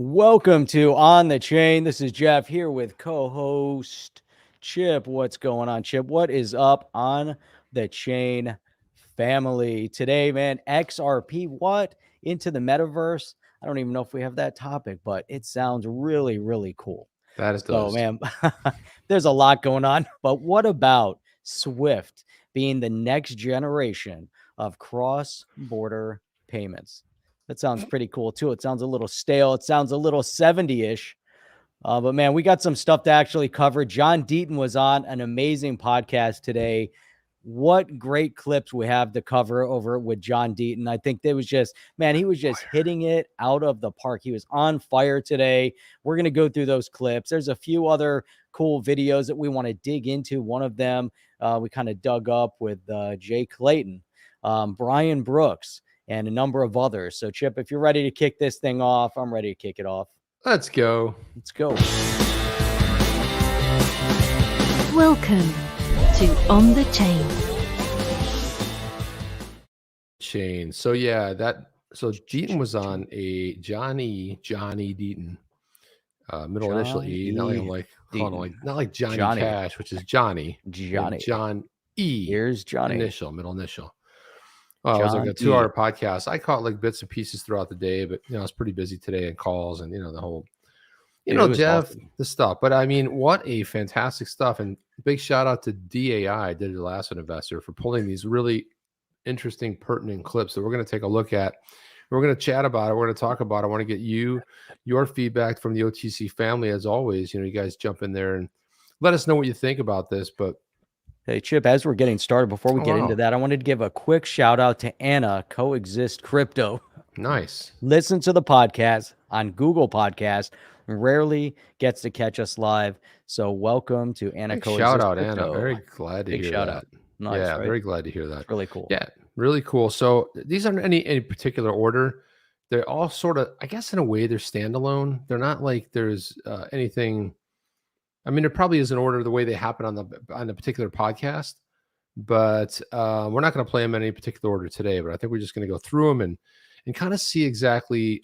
Welcome to On the Chain. This is Jeff here with co-host Chip. What's going on, Chip? What is up on the chain family today, man? XRP, what? Into the metaverse? I don't even know if we have that topic, but it sounds really, really cool. That it So, does. man, there's a lot going on. But what about Swift being the next generation of cross-border payments? That sounds pretty cool, too. It sounds a little stale. It sounds a little 70-ish. But, man, we got some stuff to actually cover. John Deaton was on an amazing podcast today. What great clips we have to cover over with John Deaton. I think there was just, man, he was just hitting it out of the park. He was on fire today. We're going to go through those clips. There's a few other cool videos that we want to dig into. One of them we kind of dug up with Jay Clayton, Brian Brooks, and a number of others. So, Chip, if you're ready to kick this thing off, I'm ready to kick it off. Let's go. Let's go. Welcome to On the Chain. So yeah, Deaton was on a Johnny Deaton, middle initial E. Not like not like Johnny Cash, which is Johnny. John E. Here's Johnny. Middle initial. Oh, it was like a 2-hour podcast. I caught like bits and pieces throughout the day, but I was pretty busy today and calls and the whole, Jeff, awesome. The stuff. But I mean, what a fantastic stuff. And big shout out to DAI, Digital Asset Investor, for pulling these really interesting, pertinent clips that we're going to take a look at. We're going to chat about it. We're going to talk about it. I want to get your feedback from the OTC family. As always, you guys jump in there and let us know what you think about this. But hey, Chip, as we're getting started, before we get into that, I wanted to give a quick shout out to Anna, Coexist Crypto. Nice. Listen to the podcast on Google Podcast. Rarely gets to catch us live. So welcome to Anna. Big shout out, Crypto. Anna. Very glad to Big hear shout that. Out. Nice, yeah, right? Very glad to hear that. Really cool. Yeah, really cool. So these aren't any particular order. They're all sort of, I guess in a way, they're standalone. They're not like there's anything. I mean, there probably is an order the way they happen on the particular podcast, but we're not going to play them in any particular order today. But I think we're just going to go through them and kind of see exactly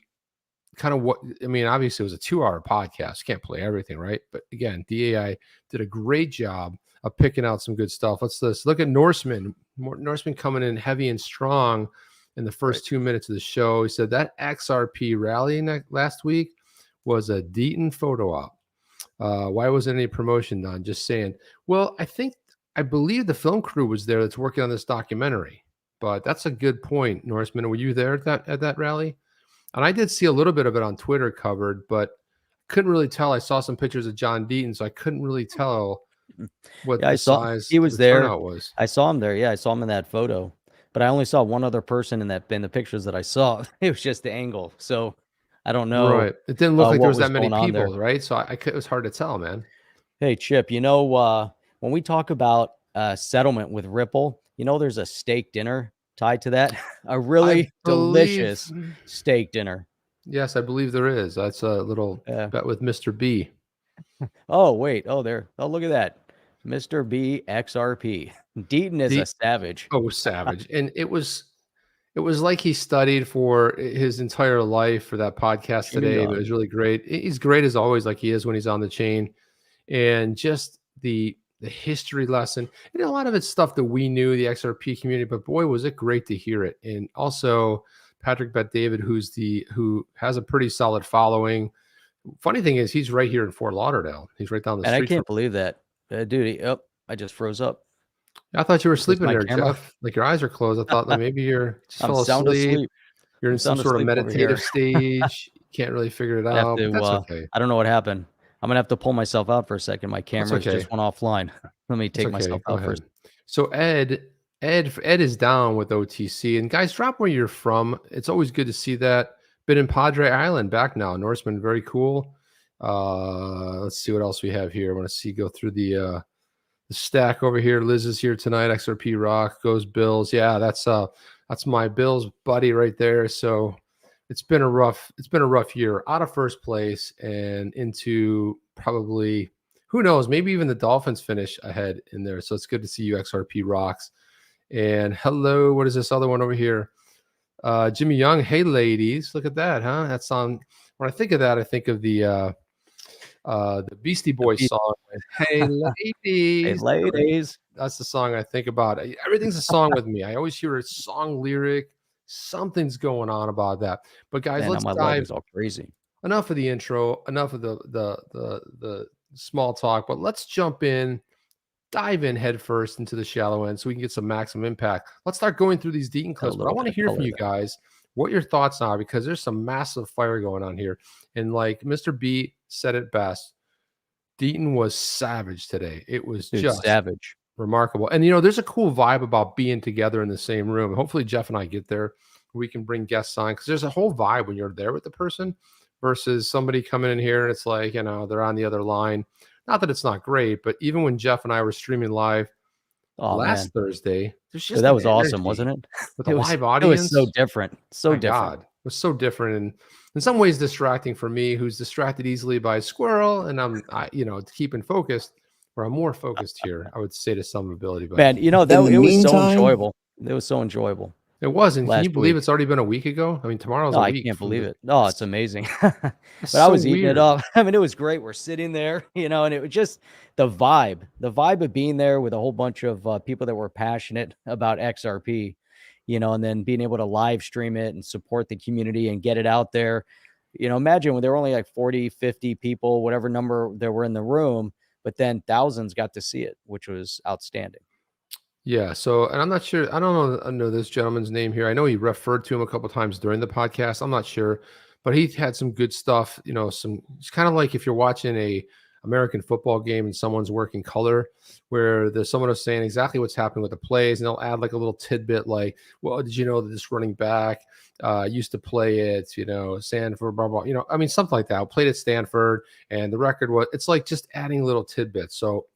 kind of what, I mean, obviously it was a 2-hour podcast. Can't play everything, right? But again, DAI did a great job of picking out some good stuff. Let's look at Norseman. Norseman coming in heavy and strong in the first 2 minutes of the show. He said that XRP rally last week was a Deaton photo op. Why wasn't any promotion done? Just saying. Well, I believe the film crew was there that's working on this documentary. But that's a good point, Norseman. Were you there at that rally? And I did see a little bit of it on Twitter covered, but couldn't really tell. I saw some pictures of John Deaton, so I couldn't really tell what the size he was there. Turnout was. I saw him there. Yeah, I saw him in that photo. But I only saw one other person in the pictures that I saw. It was just the angle. So I don't know. Right. It didn't look like there was that many people, there. right? So it was hard to tell, man. Hey, Chip, when we talk about settlement with Ripple, there's a steak dinner tied to that. A really delicious steak dinner. Yes, I believe there is. That's a little bet with Mr. B. Oh, wait. Oh, there. Oh, look at that. Mr. B XRP. Deaton is a savage. Oh, savage. And it was like he studied for his entire life for that podcast today. But it was really great. He's great as always, like he is when he's on the chain. And just the history lesson. And a lot of it's stuff that we knew, the XRP community, but boy, was it great to hear it. And also Patrick Bet-David, who has a pretty solid following. Funny thing is he's right here in Fort Lauderdale. He's right down the street. And I can't believe that. Dude, I just froze up. I thought you were sleeping there, Jeff. Like your eyes are closed. I thought that maybe you're just fell asleep. You're in some sort of meditative stage. You can't really figure it out. That's okay. I don't know what happened. I'm gonna have to pull myself out for a second. My camera just went offline. Let me take myself out first. So Ed is down with OTC. And guys, drop where you're from. It's always good to see that. Been in Padre Island, back now. Norseman, very cool. Let's see what else we have here. I want to go through the stack over here. Liz is here tonight. XRP Rock goes Bills. Yeah, that's my Bills buddy right there. So it's been a rough year. Out of first place and into probably, who knows, maybe even the Dolphins finish ahead in there. So it's good to see you, XRP Rocks. And hello, what is this other one over here? Jimmy Young. Hey, ladies, look at that, huh? That's on when I think of that, I think of the Beastie Boys song. Hey, Hey, ladies. ladies. That's the song I think about. Everything's a song with me. I always hear a song lyric. Something's going on about that. But guys, Man, now let's my leg dive. is all crazy. Enough of the intro. Enough of the small talk. But let's jump in. Dive in head first into the shallow end so we can get some maximum impact. Let's start going through these Deaton clips. But I want to hear from you guys what your thoughts are, because there's some massive fire going on here. And like Mr. B said it best, Deaton was savage today. It was just savage. Remarkable. And, you know, there's a cool vibe about being together in the same room. Hopefully Jeff and I get there. We can bring guests on, because there's a whole vibe when you're there with the person versus somebody coming in here and it's like, you know, they're on the other line. Not that it's not great, but even when Jeff and I were streaming live last Thursday, there's just that was awesome, wasn't it? With a live audience. It was so different. So My different. God, it was so different, and in some ways distracting for me, who's distracted easily by a squirrel, and I'm keeping focused. Where I'm more focused here, I would say, to some ability. But man, you know, that it was so enjoyable. It was so enjoyable. It was, and can you believe it's already been a week ago? I mean, tomorrow's a week. I can't believe it. No, it's amazing. But I was eating it up. I mean, it was great. We're sitting there, you know, and it was just the vibe of being there with a whole bunch of people that were passionate about XRP, you know, and then being able to live stream it and support the community and get it out there. You know, imagine when there were only like 40, 50 people, whatever number there were in the room, but then thousands got to see it, which was outstanding. Yeah. So, and I'm not sure. I don't know this gentleman's name here. I know he referred to him a couple of times during the podcast. I'm not sure, but he had some good stuff. You know, it's kind of like if you're watching a American football game and someone's working color, where there's someone who's saying exactly what's happening with the plays, and they'll add like a little tidbit, like, well, did you know that this running back used to play at, you know, Stanford, blah, blah, you know, I mean, something like that. I played at Stanford, and the record was, it's like just adding little tidbits. So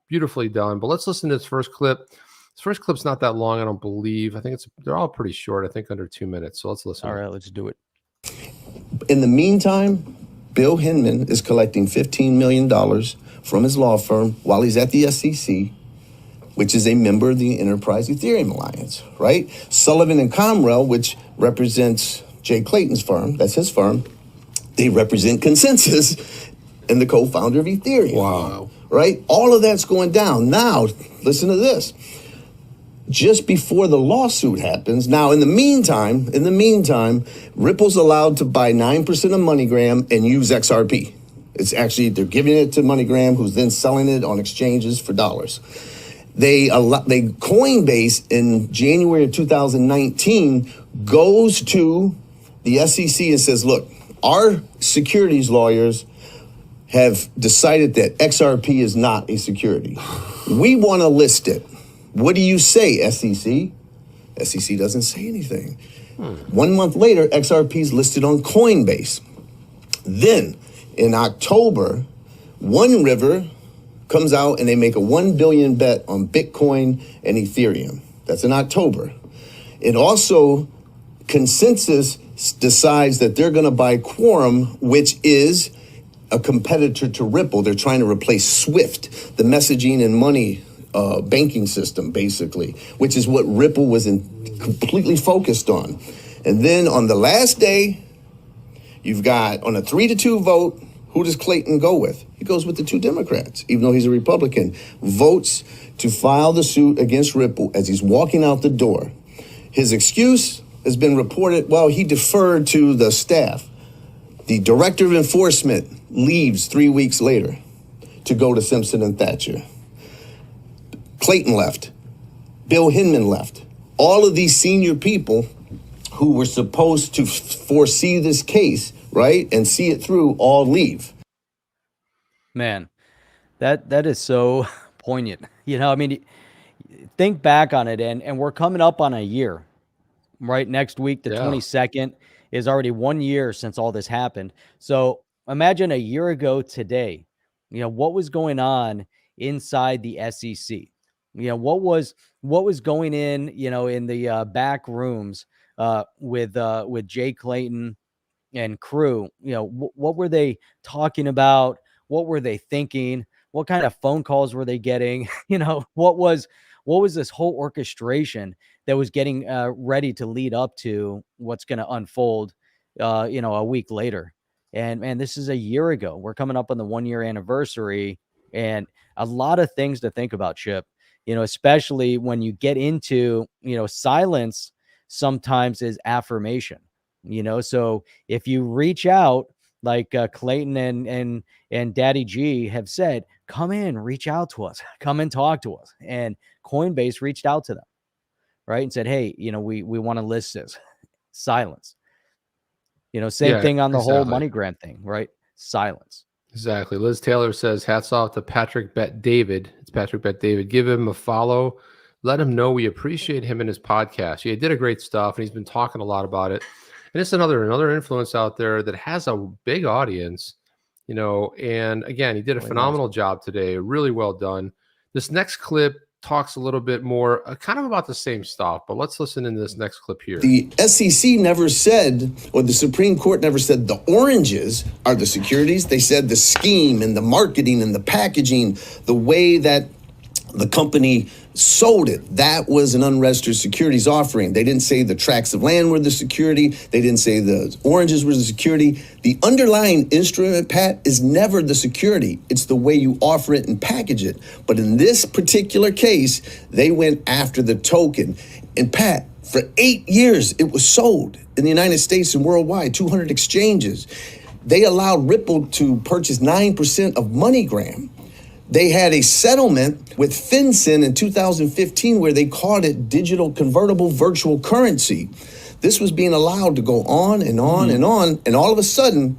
beautifully done. But let's listen to this first clip. This first clip's not that long, I don't believe. I think they're all pretty short. I think under 2 minutes. So let's listen. All right, let's do it. In the meantime, Bill Hinman is collecting $15 million from his law firm while he's at the SEC, which is a member of the Enterprise Ethereum Alliance, right? Sullivan and Comrell, which represents Jay Clayton's firm, that's his firm, they represent Consensus and the co-founder of Ethereum. Wow. Right? All of that's going down. Now, listen to this. Just before the lawsuit happens, now in the meantime, Ripple's allowed to buy 9% of MoneyGram and use XRP. It's actually, they're giving it to MoneyGram, who's then selling it on exchanges for dollars. They Coinbase in January of 2019 goes to the SEC and says, look, our securities lawyers have decided that XRP is not a security. We want to list it. What do you say, SEC? SEC doesn't say anything. 1 month later, XRP is listed on Coinbase. Then, in October, One River comes out and they make a $1 billion bet on Bitcoin and Ethereum. That's in October. It also, Consensus decides that they're going to buy Quorum, which is a competitor to Ripple. They're trying to replace SWIFT, the messaging and money banking system, basically, which is what Ripple was completely focused on. And then on the last day, you've got, on a 3-2 vote, who does Clayton go with? He goes with the 2 Democrats, even though he's a Republican. Votes to file the suit against Ripple as he's walking out the door. His excuse has been reported, well, he deferred to the staff. The director of enforcement leaves 3 weeks later to go to Simpson and Thatcher. Clayton left. Bill Hinman left. All of these senior people who were supposed to foresee this case, right, and see it through, all leave. Man, that is so poignant. You know, I mean, think back on it, and we're coming up on a year, right? Next week, the 22nd, is already 1 year since all this happened. So imagine a year ago today, you know, what was going on inside the SEC? You know, what was going in, you know, in the back rooms with Jay Clayton and crew? You know, what were they talking about? What were they thinking? What kind of phone calls were they getting? You know, what was this whole orchestration that was getting ready to lead up to what's going to unfold, you know, a week later? And man, this is a year ago. We're coming up on the 1 year anniversary, and a lot of things to think about, Chip, especially when you get into, silence sometimes is affirmation, so if you reach out, like Clayton and Daddy G have said, come in, reach out to us, come and talk to us. And Coinbase reached out to them, right? And said, hey, we want to list this. Silence. Same thing on the whole money grant thing, right? Silence. Exactly. Liz Taylor says, hats off to Patrick Bet David. It's Patrick Bet David. Give him a follow. Let him know we appreciate him in his podcast. He did a great stuff, and he's been talking a lot about it. And it's another influence out there that has a big audience, and again, he did a phenomenal job today. Really well done. This next clip talks a little bit more kind of about the same stuff, but let's listen in this next clip here. The SEC never said, or the Supreme Court never said, the oranges are the securities. They said the scheme and the marketing and the packaging, the way that the company sold it, that was an unregistered securities offering. They didn't say the tracts of land were the security. They didn't say the oranges were the security. The underlying instrument, Pat, is never the security. It's the way you offer it and package it. But in this particular case, they went after the token. And Pat, for 8 years, it was sold in the United States and worldwide, 200 exchanges. They allowed Ripple to purchase 9% of MoneyGram. They had a settlement with FinCEN in 2015 where they called it digital convertible virtual currency. This was being allowed to go on and on and on. And all of a sudden,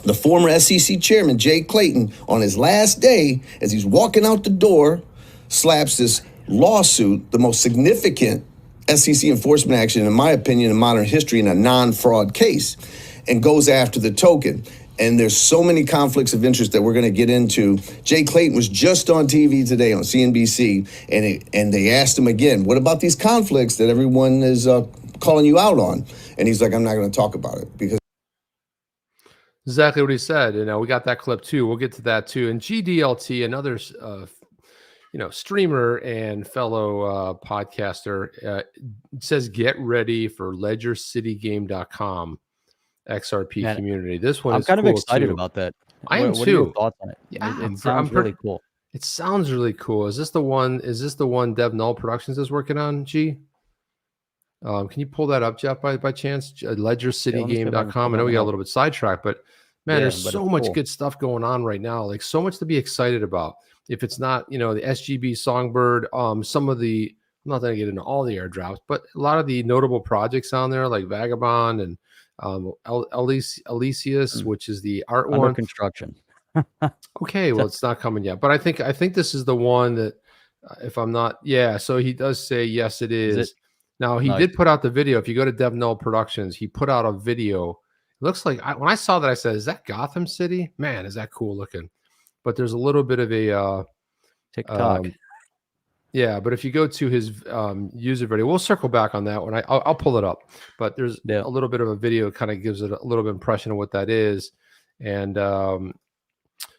the former SEC chairman, Jay Clayton, on his last day, as he's walking out the door, slaps this lawsuit, the most significant SEC enforcement action, in my opinion, in modern history in a non-fraud case, and goes after the token. And there's so many conflicts of interest that we're going to get into. Jay Clayton was just on TV today on CNBC, and they asked him again, what about these conflicts that everyone is calling you out on? And he's like, I'm not going to talk about it because. Exactly what he said. We got that clip too. We'll get to that too. And GDLT, another, streamer and fellow podcaster, says, get ready for LedgerCityGame.com. XRP community. This one, I'm kind of excited about that. I am too. What too. are your thoughts on it? Yeah, it sounds really cool. It sounds really cool. Is this the one Dev Null Productions is working on? G. Can you pull that up, Jeff, by chance? LedgerCityGame.com. I know we got a little bit sidetracked, but man, there's so much good stuff going on right now. Like so much to be excited about. If it's not, the SGB Songbird, some of the, I'm not going to get into all the airdrops, but a lot of the notable projects on there, like Vagabond and Elysius, which is the art Under one. Construction. Okay, well, it's not coming yet, but I think this is the one that, if I'm not, so he does say yes, it is. Now he did put out the video. If you go to Dev Null Productions, he put out a video. It looks like when I saw that, I said, "Is that Gotham City? Man, is that cool looking?" But there's a little bit of a TikTok. But if you go to his user video, we'll circle back on that one. I'll pull it up. But there's a little bit of a video, kind of gives it a little bit impression of what that is. And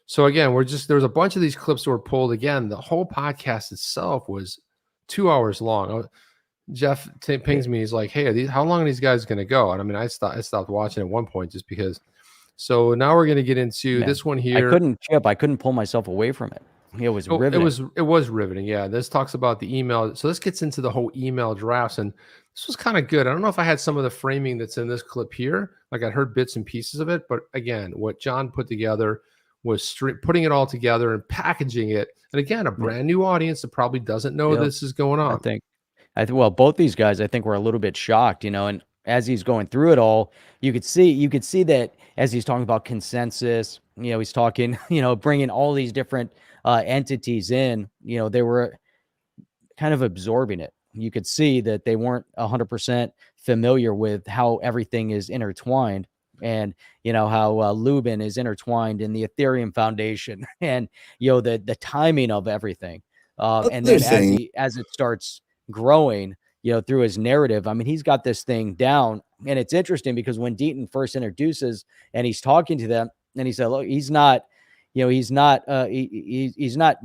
so again, there's a bunch of these clips that were pulled. Again, the whole podcast itself was 2 hours long. Jeff pings me. He's like, "Hey, how long are these guys going to go?" And I mean, I stopped watching at one point just because. So now we're going to get into this one here. I couldn't pull myself away from it. It was riveting. It was riveting. Yeah. This talks about the email. So this gets into the whole email drafts, and this was kind of good. I don't know if I had some of the framing that's in this clip here. Like I heard bits and pieces of it, but again, what John put together was putting it all together and packaging it. And again, a brand new audience that probably doesn't know this is going on. I think both these guys, I think, were a little bit shocked, and as he's going through it all, you could see that as he's talking about consensus, he's talking, bringing all these different entities in, they were kind of absorbing it. You could see that they weren't 100% familiar with how everything is intertwined, and how Lubin is intertwined in the Ethereum Foundation, and the timing of everything, and then as it starts growing, through his narrative, I mean, he's got this thing down. And it's interesting because when Deaton first introduces and he's talking to them, and he said, look, he's not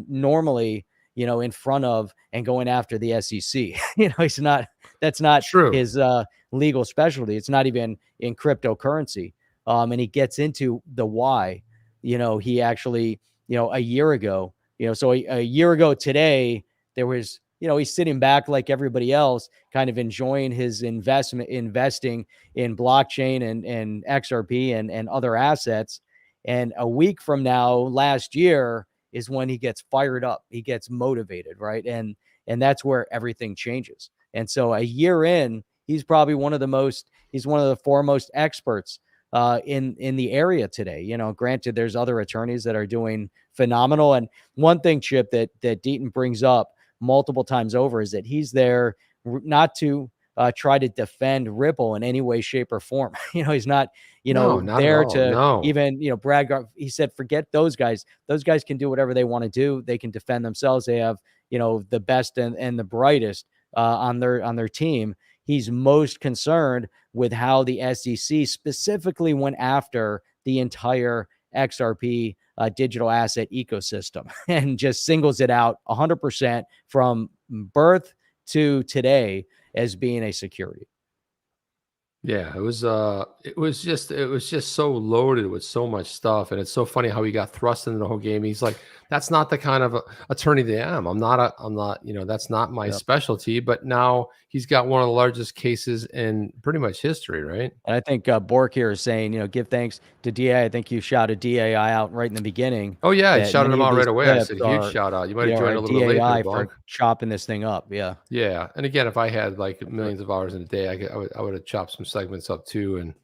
normally, in front of and going after the SEC. He's not, that's not true. His legal specialty. It's not even in cryptocurrency. and he gets into the why. He actually, a year ago, so a year ago today, there was, he's sitting back like everybody else, kind of enjoying his investing in blockchain and XRP and other assets. And a week from now, last year, is when he gets fired up. He gets motivated, right? And that's where everything changes. And so a year in, he's probably one of the foremost experts in the area today. Granted, there's other attorneys that are doing phenomenal. And one thing, Chip, that Deaton brings up multiple times over is that he's there not to try to defend Ripple in any way, shape, or form. He's not, No, not there at all. to No. even, brag. He said, forget those guys. Those guys can do whatever they want to do. They can defend themselves. They have, the best and the brightest on their team. He's most concerned with how the SEC specifically went after the entire XRP digital asset ecosystem and just singles it out 100% from birth to today as being a security. Yeah, it was just so loaded with so much stuff, and it's so funny how he got thrust into the whole game. He's like, that's not the kind of attorney that I am. I'm not, that's not my specialty. But now he's got one of the largest cases in pretty much history, right? And I think Bork here is saying, give thanks to DAI. I think you shouted DAI out right in the beginning. Oh yeah, I shouted him out right away. I said huge shout out. You might have joined a little bit later, for chopping this thing up. Yeah. Yeah, and again, if I had like millions of hours in a day, I would have chopped some segments up too.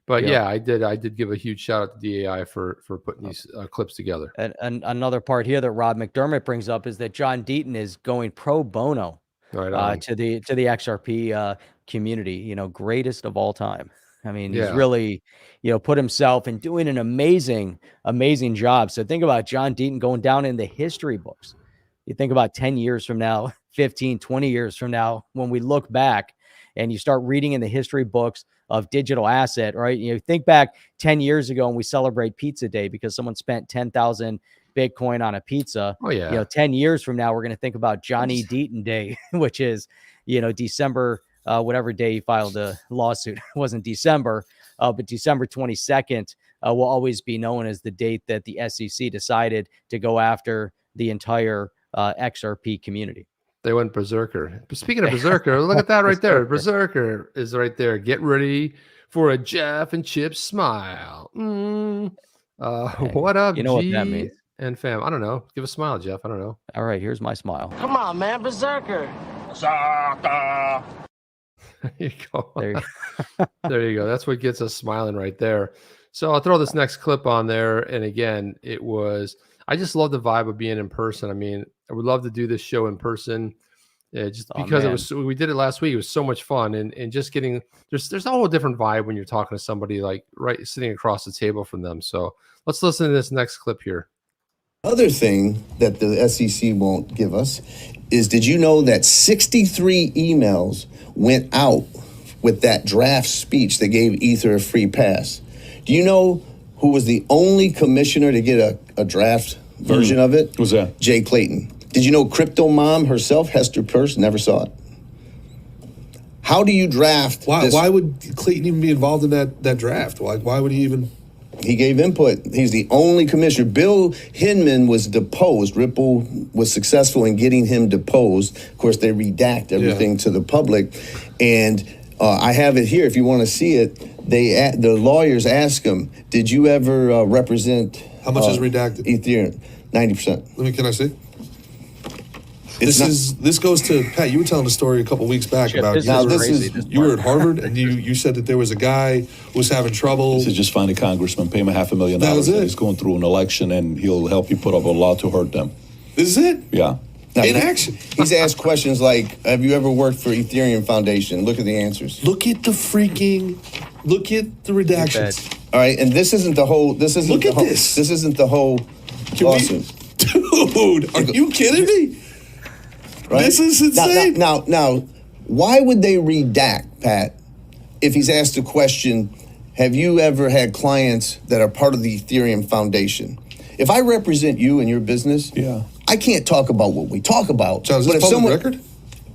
But I did give a huge shout out to DAI for putting these clips together. And another part here that Rob McDermott brings up is that John Deaton is going pro bono to the XRP community. Greatest of all time. I mean, he's really, put himself in doing an amazing job. So think about John Deaton going down in the history books. You think about 10 years from now, 15, 20 years from now, when we look back and you start reading in the history books of digital asset, right? Think back 10 years ago and we celebrate Pizza Day because someone spent 10,000 Bitcoin on a pizza. Oh yeah. 10 years from now, we're going to think about Johnny Deaton Day, which is, December, whatever day he filed a lawsuit. It wasn't December, but December 22nd will always be known as the date that the SEC decided to go after the entire XRP community. They went berserker. Speaking of berserker, look at that right there. Berserker is right there. Get ready for a Jeff and Chip smile. What up, you know what that means. And fam? I don't know. Give a smile, Jeff. I don't know. All right, here's my smile. Come on, man, berserker. There you go. There you go. That's what gets us smiling right there. So I'll throw this next clip on there. And again, I just love the vibe of being in person. I mean, I would love to do this show in person, just because we did it last week. It was so much fun, and just getting there's a whole different vibe when you're talking to somebody like right sitting across the table from them. So let's listen to this next clip here. Other thing that the SEC won't give us is, did you know that 63 emails went out with that draft speech that gave Ether a free pass? Do you know who was the only commissioner to get a draft version of it? Who's that? Jay Clayton. Did you know Crypto Mom herself, Hester Peirce, never saw it? How do you draft? Why would Clayton even be involved in that draft? Why would he even? He gave input. He's the only commissioner. Bill Hinman was deposed. Ripple was successful in getting him deposed. Of course, they redact everything to the public. And I have it here if you want to see it. The lawyers ask him, did you ever represent... How much is redacted? Ethereum, 90%. Can I see? This goes to Pat. You were telling a story a couple weeks back about you were at Harvard and you said that there was a guy who was having trouble. He said, just find a congressman, pay him $500,000. That was it. He's going through an election and he'll help you put up a law to hurt them. This is it? Yeah. Now, in action. He's asked questions like, have you ever worked for Ethereum Foundation? Look at the answers. Look at the redactions. All right, and this isn't the whole. This isn't this. This isn't the whole lawsuit. Dude, are you kidding me? Right? This is insane. Now, why would they redact, Pat, if he's asked a question, have you ever had clients that are part of the Ethereum Foundation? If I represent you and your business, I can't talk about what we talk about. John, is this public record?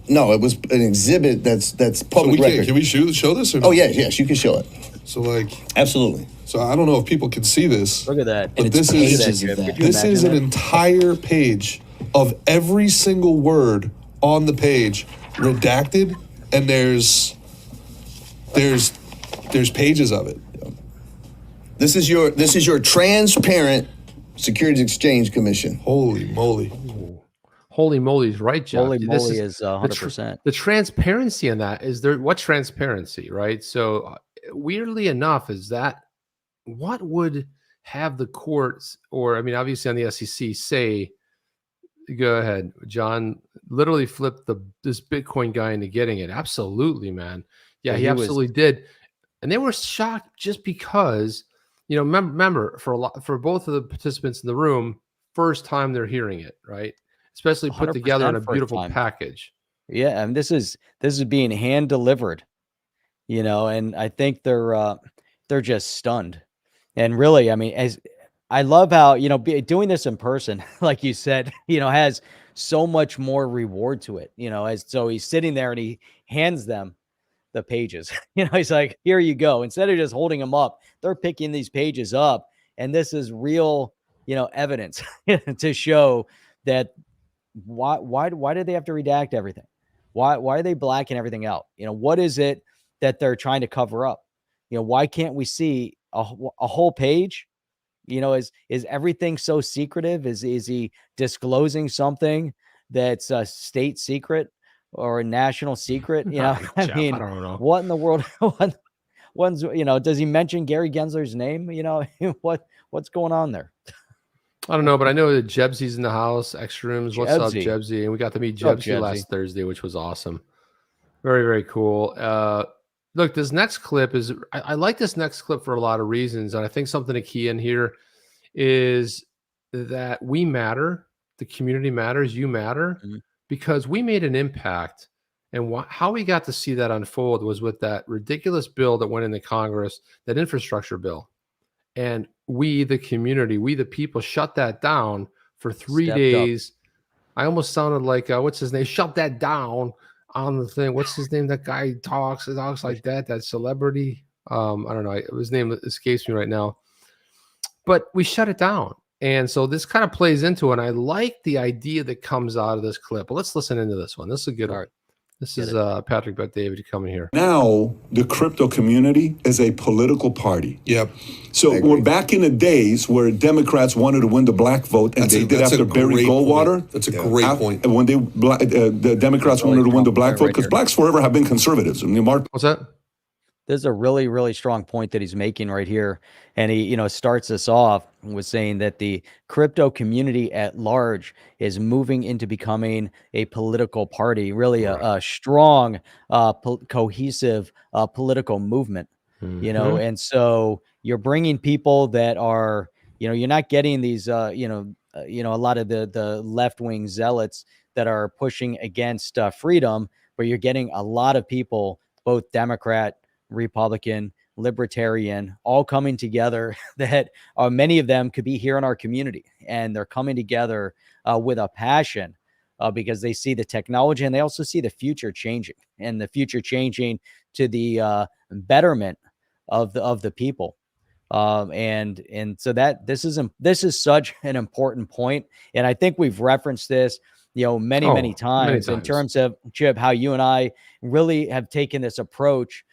No, it was an exhibit that's public record. Can we show this? Or no? Oh, yes, you can show it. So like, Absolutely. so I don't know if people can see this. Look at that. But And this pages of that. this is an entire page of every single word on the page redacted, and there's pages of it. This is your transparent Securities Exchange Commission. Holy moly. Holy moly is right, Jeff. Holy This moly is 100%. The transparency in that is there. What transparency, right? So weirdly enough, is that what would have the courts, or I mean, obviously on the SEC say, go ahead, John, literally flipped this Bitcoin guy into getting it. Absolutely, man. Yeah, he absolutely did. And they were shocked just because, you know, remember for both of the participants in the room, first time they're hearing it, right? Especially put together in a beautiful package. Yeah, and this is being hand delivered, you know, and I think they're just stunned. And really, I mean, as I love how, you know, doing this in person, like you said, you know, has so much more reward to it, you know, so he's sitting there and he hands them the pages. You know, he's like, here you go. Instead of just holding them up, they're picking these pages up. And this is real, you know, evidence to show that why do they have to redact everything? Why are they blacking everything out? You know, what is it that they're trying to cover up? You know, why can't we see a whole page? You know, is everything so secretive? Is he disclosing something that's a state secret or a national secret? You know, I mean, I don't know. what in the world? One's, you know, does he mention Gary Gensler's name? You know, what's going on there? I don't know, but I know that Jebsy's in the house. X Rooms, what's up, Jebsy? And we got to meet Jebsy last Thursday, which was awesome. Very, very cool. Look, this next clip is, I like this next clip for a lot of reasons. And I think something to key in here is that we matter. The community matters. You matter, because we made an impact. And how we got to see that unfold was with that ridiculous bill that went into Congress, that infrastructure bill. And we, the community, we, the people, shut that down for 3 days. I almost sounded like, what's his name? Shut that down on the thing. What's his name? That guy talks like that celebrity. I don't know. His name escapes me right now. But we shut it down. And so this kind of plays into it. And I like the idea that comes out of this clip. But let's listen into this one. This is a good one. This is Patrick Bet-David coming here. Now, the crypto community is a political party. Yep. So we're back in the days where Democrats wanted to win the black vote, and they did after Barry Goldwater. That's a great point. When the Democrats wanted to win the black vote, because blacks forever have been conservatives. I mean, What's that? There's a really, really strong point that he's making right here. And he, you know, starts us off with saying that the crypto community at large is moving into becoming a political party, really a strong, cohesive political movement, you know? And so you're bringing people that are, you know, you're not getting these, a lot of the left-wing zealots that are pushing against freedom, but you're getting a lot of people, both Democrat, Republican, Libertarian, all coming together that many of them could be here in our community, and they're coming together with a passion because they see the technology and they also see the future changing, and the future changing to the betterment of the people. And so that this is such an important point. And I think we've referenced this, you know, many times in terms of, Chip, how you and I really have taken this approach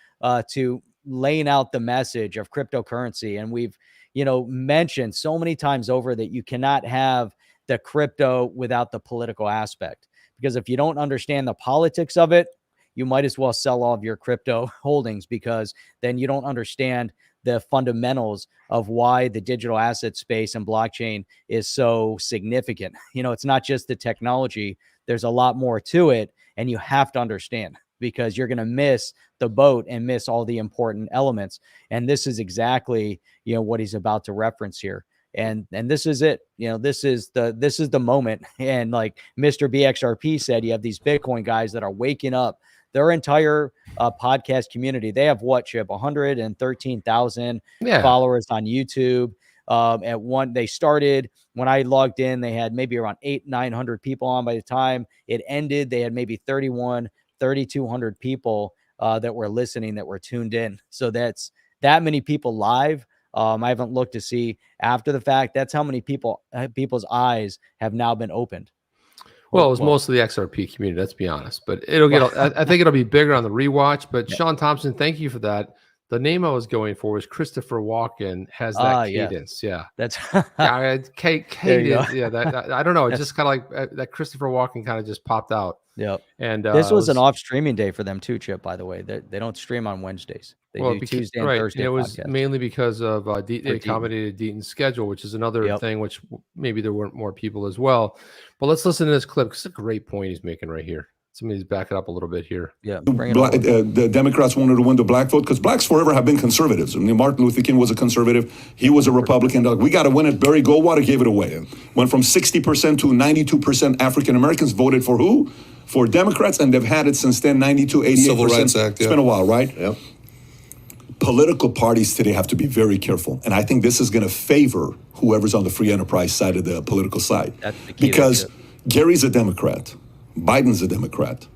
to laying out the message of cryptocurrency. And we've, you know, mentioned so many times over that you cannot have the crypto without the political aspect, because if you don't understand the politics of it, you might as well sell all of your crypto holdings, because then you don't understand the fundamentals of why the digital asset space and blockchain is so significant. You know, it's not just the technology. There's a lot more to it, and you have to understand, because you're going to miss the boat and miss all the important elements. And this is exactly, you know, what he's about to reference here. And this is it. You know, this is the moment. And like Mr. BXRP said, you have these Bitcoin guys that are waking up their entire podcast community. They have what, Chip, 113,000 followers on YouTube. They started, when I logged in, they had maybe around 900 people on. By the time it ended, they had maybe 3,200 people that were listening, that were tuned in. So that's that many people live. I haven't looked to see after the fact. That's how many people's eyes have now been opened. Well, it was mostly the XRP community, let's be honest. But it'll get, I think it'll be bigger on the rewatch. But Sean Thompson, thank you for that. The name I was going for was Christopher Walken has that cadence. Yeah. That's cadence. Yeah. That I don't know. It's just kind of like that Christopher Walken kind of just popped out. Yep. And this was an off streaming day for them too, Chip, by the way. They don't stream on Wednesdays. They do Tuesday and Thursday. And it was mainly because of they accommodated Deaton's schedule, which is another thing, which maybe there weren't more people as well. But let's listen to this clip because it's a great point he's making right here. Somebody's back it up a little bit here. Yeah, the Democrats wanted to win the black vote because blacks forever have been conservatives. I mean, Martin Luther King was a conservative. He was a Republican. We got to win it. Barry Goldwater gave it away. Went from 60% to 92% African Americans voted for who? For Democrats, and they've had it since then, 92, 88%. Civil Rights Act, It's been a while, right? Yeah. Political parties today have to be very careful. And I think this is going to favor whoever's on the free enterprise side of the political side. That's the key because Gary's a Democrat. Biden's a Democrat.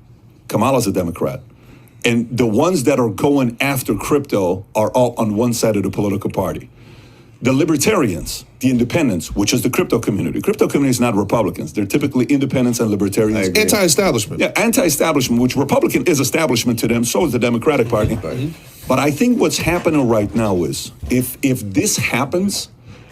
Kamala's a Democrat. And the ones that are going after crypto are all on one side of the political party. The libertarians, the independents, which is the crypto community. Crypto community is not Republicans. They're typically independents and libertarians. Anti-establishment. Yeah, anti-establishment, which Republican is establishment to them, so is the Democratic Party. But I think what's happening right now is if this happens,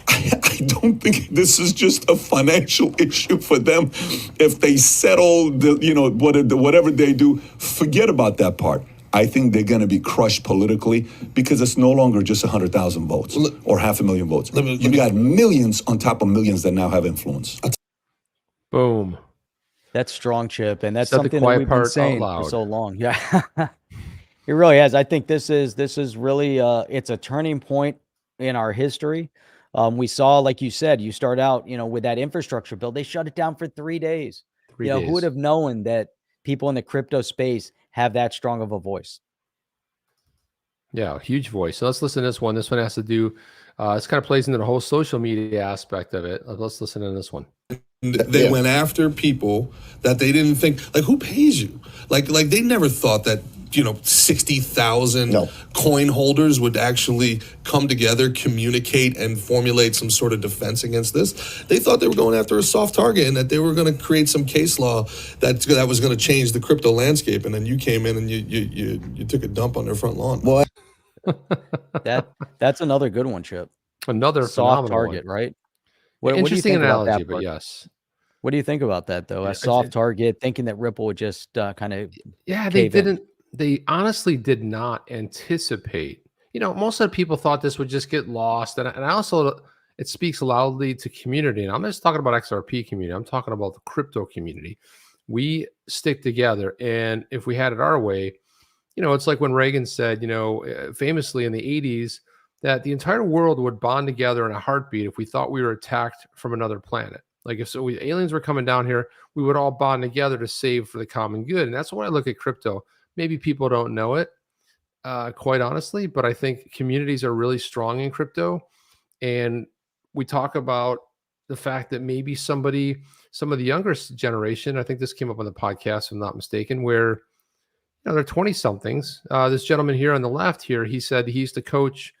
I don't think this is just a financial issue for them. If they settle, whatever they do, forget about that part. I think they're going to be crushed politically because it's no longer just 100,000 votes or 500,000 votes. You got millions on top of millions that now have influence. Boom. That's strong, Chip, and that's Said something the that we've been part saying out loud. for so long. Yeah, it really has. I think this is really it's a turning point in our history. We saw, like you said, you start out, with that infrastructure bill. They shut it down for 3 days. Who would have known that people in the crypto space have that strong of a voice? Yeah, huge voice. So let's listen to this one. This one has to do, this kind of plays into the whole social media aspect of it. Let's listen to this one. They went after people that they didn't think, like, who pays you? Like they never thought that, 60,000 coin holders would actually come together, communicate, and formulate some sort of defense against this. They thought they were going after a soft target and that they were going to create some case law that was going to change the crypto landscape. And then you came in and you took a dump on their front lawn. What? That's another good one, Chip. Another soft target, right? Interesting analogy, but yes. What do you think about that, though? A soft target, thinking that Ripple would just kind of they didn't. They honestly did not anticipate. Most of the people thought this would just get lost, and I also, it speaks loudly to community. And I'm not just talking about XRP community. I'm talking about the crypto community. We stick together, and if we had it our way, it's like when Reagan said, famously in the 80s, that the entire world would bond together in a heartbeat if we thought we were attacked from another planet. Like if aliens were coming down here, we would all bond together to save for the common good. And that's why I look at crypto. Maybe people don't know it, quite honestly, but I think communities are really strong in crypto. And we talk about the fact that maybe some of the younger generation, I think this came up on the podcast, if I'm not mistaken, where they're 20-somethings. This gentleman here on the left here, he said he used to coach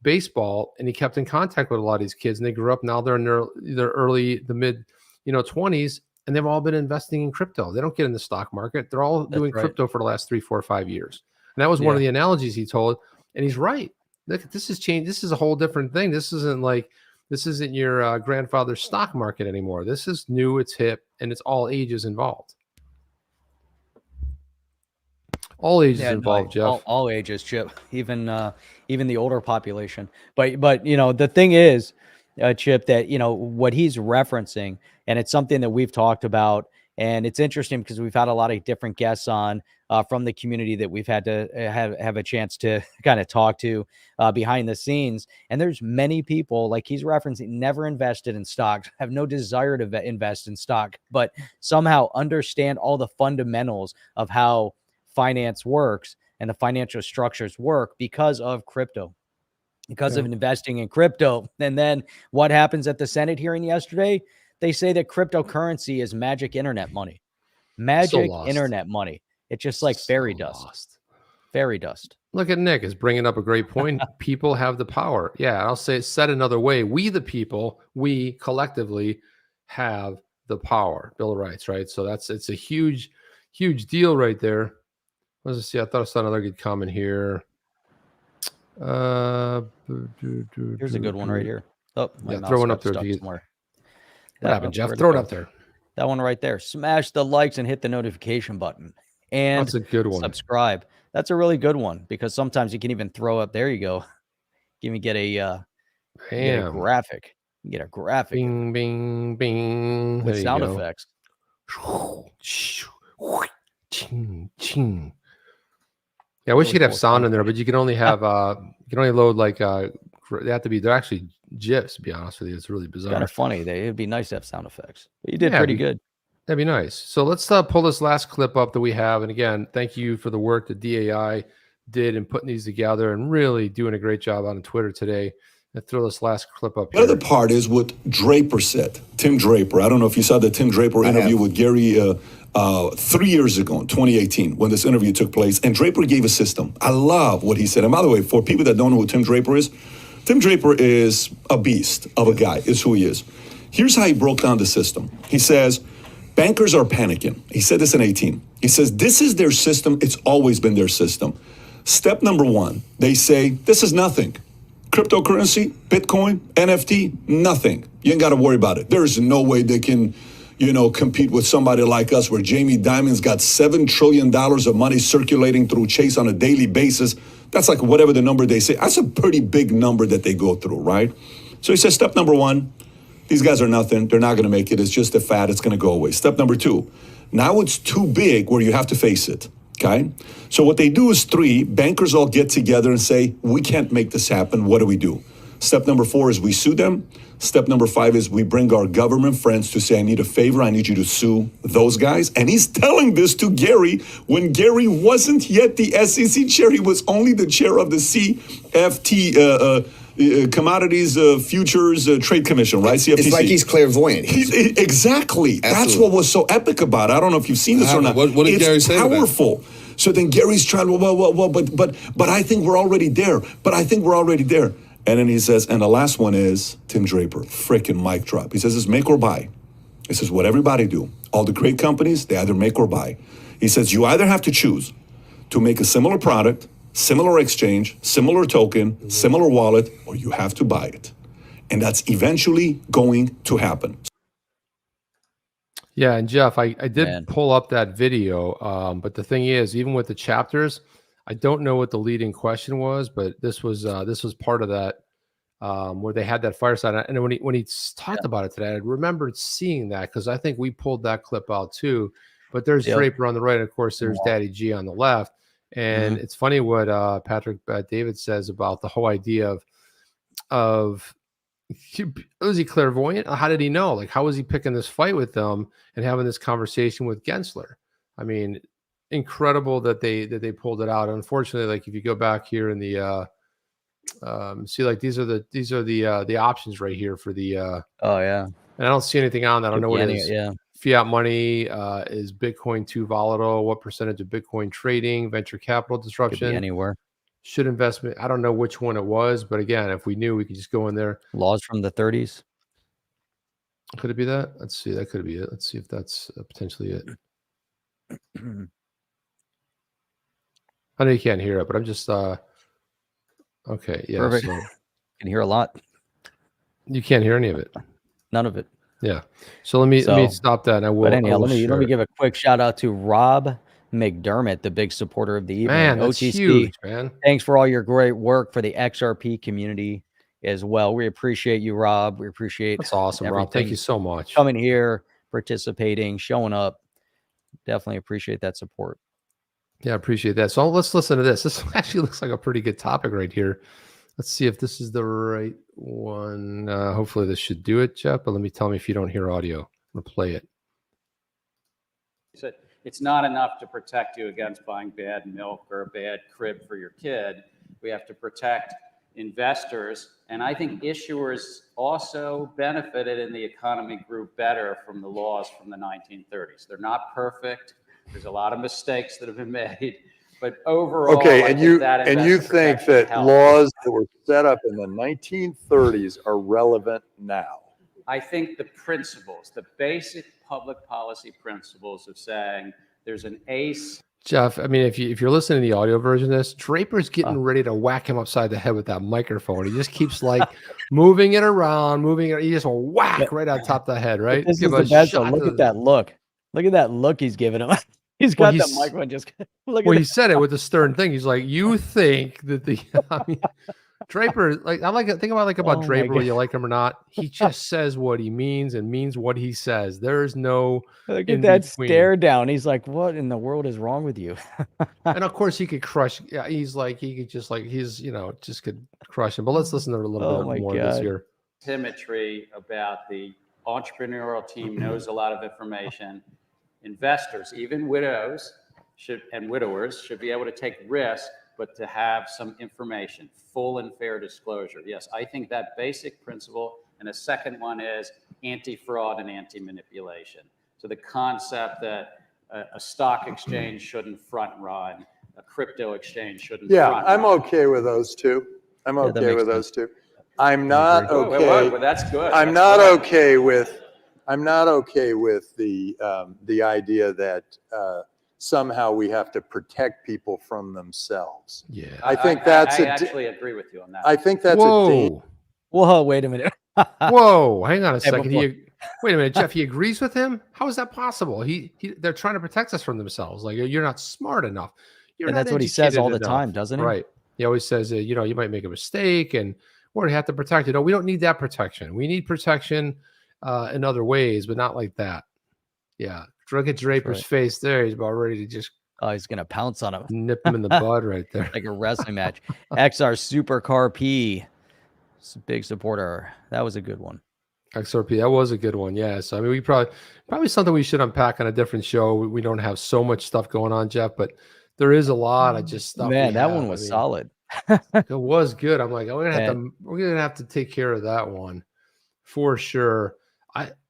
baseball and he kept in contact with a lot of these kids, and they grew up. Now they're in the mid 20s. And they've all been investing in crypto. They don't get in the stock market. They're all doing crypto for the last 3, 4, 5 years. And that was one of the analogies he told. And he's right. Look, this has changed. This is a whole different thing. This isn't your grandfather's stock market anymore. This is new, it's hip, and it's all ages involved. All ages involved, Jeff. All ages, Chip. Even the older population. But the thing is, Chip, that what he's referencing, and it's something that we've talked about, and it's interesting because we've had a lot of different guests on from the community that we've had to have a chance to kind of talk to behind the scenes. And there's many people, like he's referencing, never invested in stocks, have no desire to invest in stock, but somehow understand all the fundamentals of how finance works and the financial structures work because of crypto. Because of investing in crypto. And then what happens at the Senate hearing yesterday? They say that cryptocurrency is magic internet money. Magic internet money. It's just like fairy dust. Fairy dust. Look at Nick is bringing up a great point. People have the power. Yeah, I'll say said another way. We, the people, we collectively have the power. Bill of Rights, right? So it's a huge deal right there. Let's see. I thought I saw another good comment here. Here's a good one right here. Oh, yeah, throw one up there. Somewhere. What happened, Jeff? Throw it up there. That one right there. Smash the likes and hit the notification button. And that's a good one. Subscribe. That's a really good one because sometimes you can even throw up. There you go. You can get a graphic. You get a graphic. Bing, bing, bing. With sound effects. Ching, ching. Yeah, I wish you could have sound in there, but you can only have you can only load like they have to be, they're actually GIFs, to be honest with you. It's really bizarre. Kind of funny. It'd be nice to have sound effects. But you did pretty good. That'd be nice. So let's pull this last clip up that we have. And again, thank you for the work that DAI did in putting these together and really doing a great job on Twitter today. And throw this last clip up here. The other part is what Draper said. Tim Draper. I don't know if you saw the Tim Draper interview with Gary 3 years ago in 2018 when this interview took place. And Draper gave a system. I love what he said. And by the way, for people that don't know who Tim Draper is a beast of a guy. Is who he is. Here's how he broke down the system. He says, bankers are panicking. He said this in 18. He says, this is their system. It's always been their system. Step number one, they say, this is nothing. Cryptocurrency, Bitcoin, NFT, nothing. You ain't got to worry about it. There's no way they can, compete with somebody like us where Jamie Dimon's got $7 trillion of money circulating through Chase on a daily basis. That's like whatever the number they say. That's a pretty big number that they go through, right? So he says, step number one, these guys are nothing. They're not going to make it. It's just a fad. It's going to go away. Step number two, now it's too big where you have to face it. Okay. So what they do is bankers all get together and say, we can't make this happen. What do we do? Step number 4 is we sue them. Step number 5 is we bring our government friends to say, I need a favor. I need you to sue those guys. And he's telling this to Gary when Gary wasn't yet the SEC chair. He was only the chair of the CFT, Commodities Futures Trade Commission, right? CFTC. It's like he's clairvoyant. Exactly. Absolutely. That's what was so epic about it. I don't know if you've seen this or not. What did Gary say? It's powerful. So then Gary's trying, but I think we're already there. And then he says, and the last one is Tim Draper, frickin' mic drop. He says it's make or buy. He says what everybody do. All the great companies, they either make or buy. He says you either have to choose to make a similar product, similar exchange, similar token, similar wallet, or you have to buy it. And that's eventually going to happen. Yeah, and Jeff, I did pull up that video, but the thing is, even with the chapters, I don't know what the leading question was, but this was part of that where they had that fireside. And when he talked about it today, I remembered seeing that because I think we pulled that clip out too. But there's Draper on the right, and of course there's Daddy G on the left. And it's funny what Patrick David says about the whole idea of was he clairvoyant? How did he know? Like, how was he picking this fight with them and having this conversation with Gensler? I mean, incredible that they pulled it out. Unfortunately, like if you go back here in the see, like these are the options right here for the and I don't see anything on that. I don't know what it is. Fiat money, is Bitcoin too volatile? What percentage of Bitcoin trading, venture capital disruption? Could be anywhere. Should investment? I don't know which one it was, but again, if we knew, we could just go in there. Laws from the 30s. Could it be that? Let's see. That could be it. Let's see if that's potentially it. I know you can't hear it, but I'm just okay. Yeah. Perfect. So can hear a lot. You can't hear any of it. None of it. Yeah. So let me stop that. And I will. But anyhow, let me give a quick shout out to Rob McDermott, the big supporter of the evening. Man, that's OTC, huge, man. Thanks for all your great work for the XRP community as well. We appreciate you, Rob. We appreciate that's awesome, Rob. Thank you so much. Coming here, participating, showing up. Definitely appreciate that support. Yeah, I appreciate that. So let's listen to this. This actually looks like a pretty good topic right here. Let's see if this is the right one. Hopefully this should do it, Jeff, but let me tell me if you don't hear audio. I'm going to play it. So it's not enough to protect you against buying bad milk or a bad crib for your kid. We have to protect investors. And I think issuers also benefited and the economy grew better from the laws from the 1930s. They're not perfect. There's a lot of mistakes that have been made, But overall, Okay, I and think you that and you investor think protection that helps. laws that were set up in the 1930s are relevant now? I think the principles, the basic public policy principles of saying there's an ace. Jeff, I mean, if you're listening to the audio version of this, Draper's getting ready to whack him upside the head with that microphone. He just keeps like moving it around, moving it. He just will whack right on top of the head, right? This Give is a the best. Though. shot Look to at that look. Look at that look he's giving him. He's Well, got the he's- microphone just. Look Well, at he said it with a stern thing. He's like, "You think that the?" I mean, Draper, like I like think about Oh my Draper, whether God. you like him or not. He just says what he means and means what he says. There's no Look in at that between. stare down. He's like, "What in the world is wrong with you?" And of course, he could crush. Yeah, he's like he could just like he's just could crush him. But let's listen to a little Oh bit my more of this God. here. Symmetry about the entrepreneurial team knows a lot of information. Investors, even widows and widowers, should be able to take risk, but to have some information, full and fair disclosure. Yes, I think that basic principle. And the second one is anti-fraud and anti-manipulation. So the concept that a stock exchange shouldn't front run, a crypto exchange shouldn't Yeah, front I'm run. okay with those two. I'm Yeah, that okay makes with sense. those two. I'm not Whoa, whoa, okay. whoa, well, that's good. I'm That's not good. okay with. I'm not okay with the idea that somehow we have to protect people from themselves. Yeah. I think that's I a. actually agree with you on that. I think that's a. Whoa. Whoa, wait a minute. Whoa. Hang on a Hey, second. before- Wait a minute, Jeff. He agrees with him. How is that possible? They're trying to protect us from themselves. Like you're not smart enough. You're And not that's what he says all the educated time, enough. doesn't he? Right. He always says, you might make a mistake and or you have to protect you. No, we don't need that protection. We need protection in other ways, but not like that. Yeah. Look at Draper's right. face there. He's about ready to just Oh, he's gonna pounce on him nip him in the bud right there. like a wrestling match. XR Supercar P, big supporter. That was a good one. XRP, that was a good one. Yeah. So I mean, we probably something we should unpack on a different show. We don't have so much stuff going on, Jeff, but there is a lot of just stuff. Man, we that have. one was I mean, solid. It was good. I'm like, we're And- gonna have to take care of that one for sure.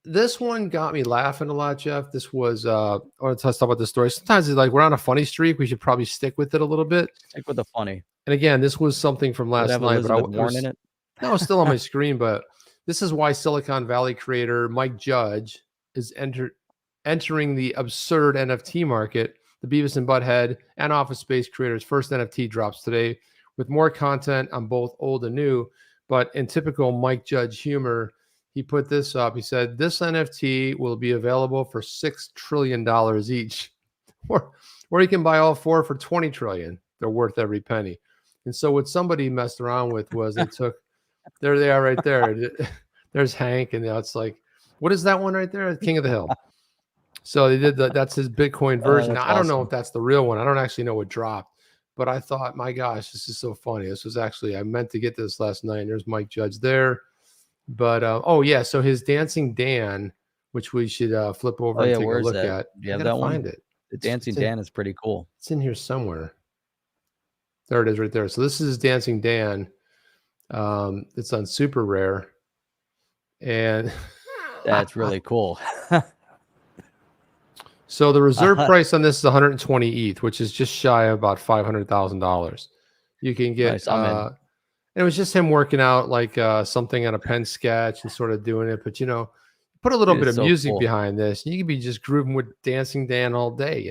This one got me laughing a lot, Jeff. This was I want to talk about this story. Sometimes it's like we're on a funny streak. We should probably stick with it a little bit. Stick with the funny. And again, this was something from Does last it have night, but Elizabeth Warren in it? no, it's still on my screen. But this is why Silicon Valley creator Mike Judge is entering the absurd NFT market. The Beavis and Butthead and Office Space creators' first NFT drops today with more content on both old and new. But in typical Mike Judge humor, he put this up. He said, this NFT will be available for $6 trillion each. Or you can buy all four for $20 trillion. They're worth every penny. And so what somebody messed around with was they took, there they are right there. There's Hank. And now it's like, what is that one right there? King of the Hill. So they did that's his Bitcoin version. that's Now, I don't know awesome. if that's the real one. I don't actually know what dropped, but I thought, my gosh, this is so funny. This was actually, I meant to get this last night. There's Mike Judge there. But oh yeah, so his Dancing Dan, which we should flip over Oh and yeah, take a where's look that? at. You have I gotta that one? find it. The Dancing it's in- Dan is pretty cool. It's in here somewhere. There it is, right there. So this is Dancing Dan. It's on super rare, and That's really cool. so the reserve price on this is 120 ETH, which is just shy of about $500,000. You can get. Nice, I'm in. And it was just him working out like something on a pen sketch and sort of doing it, but put a little It bit is of so music cool. behind this. You could be just grooving with Dancing Dan all day,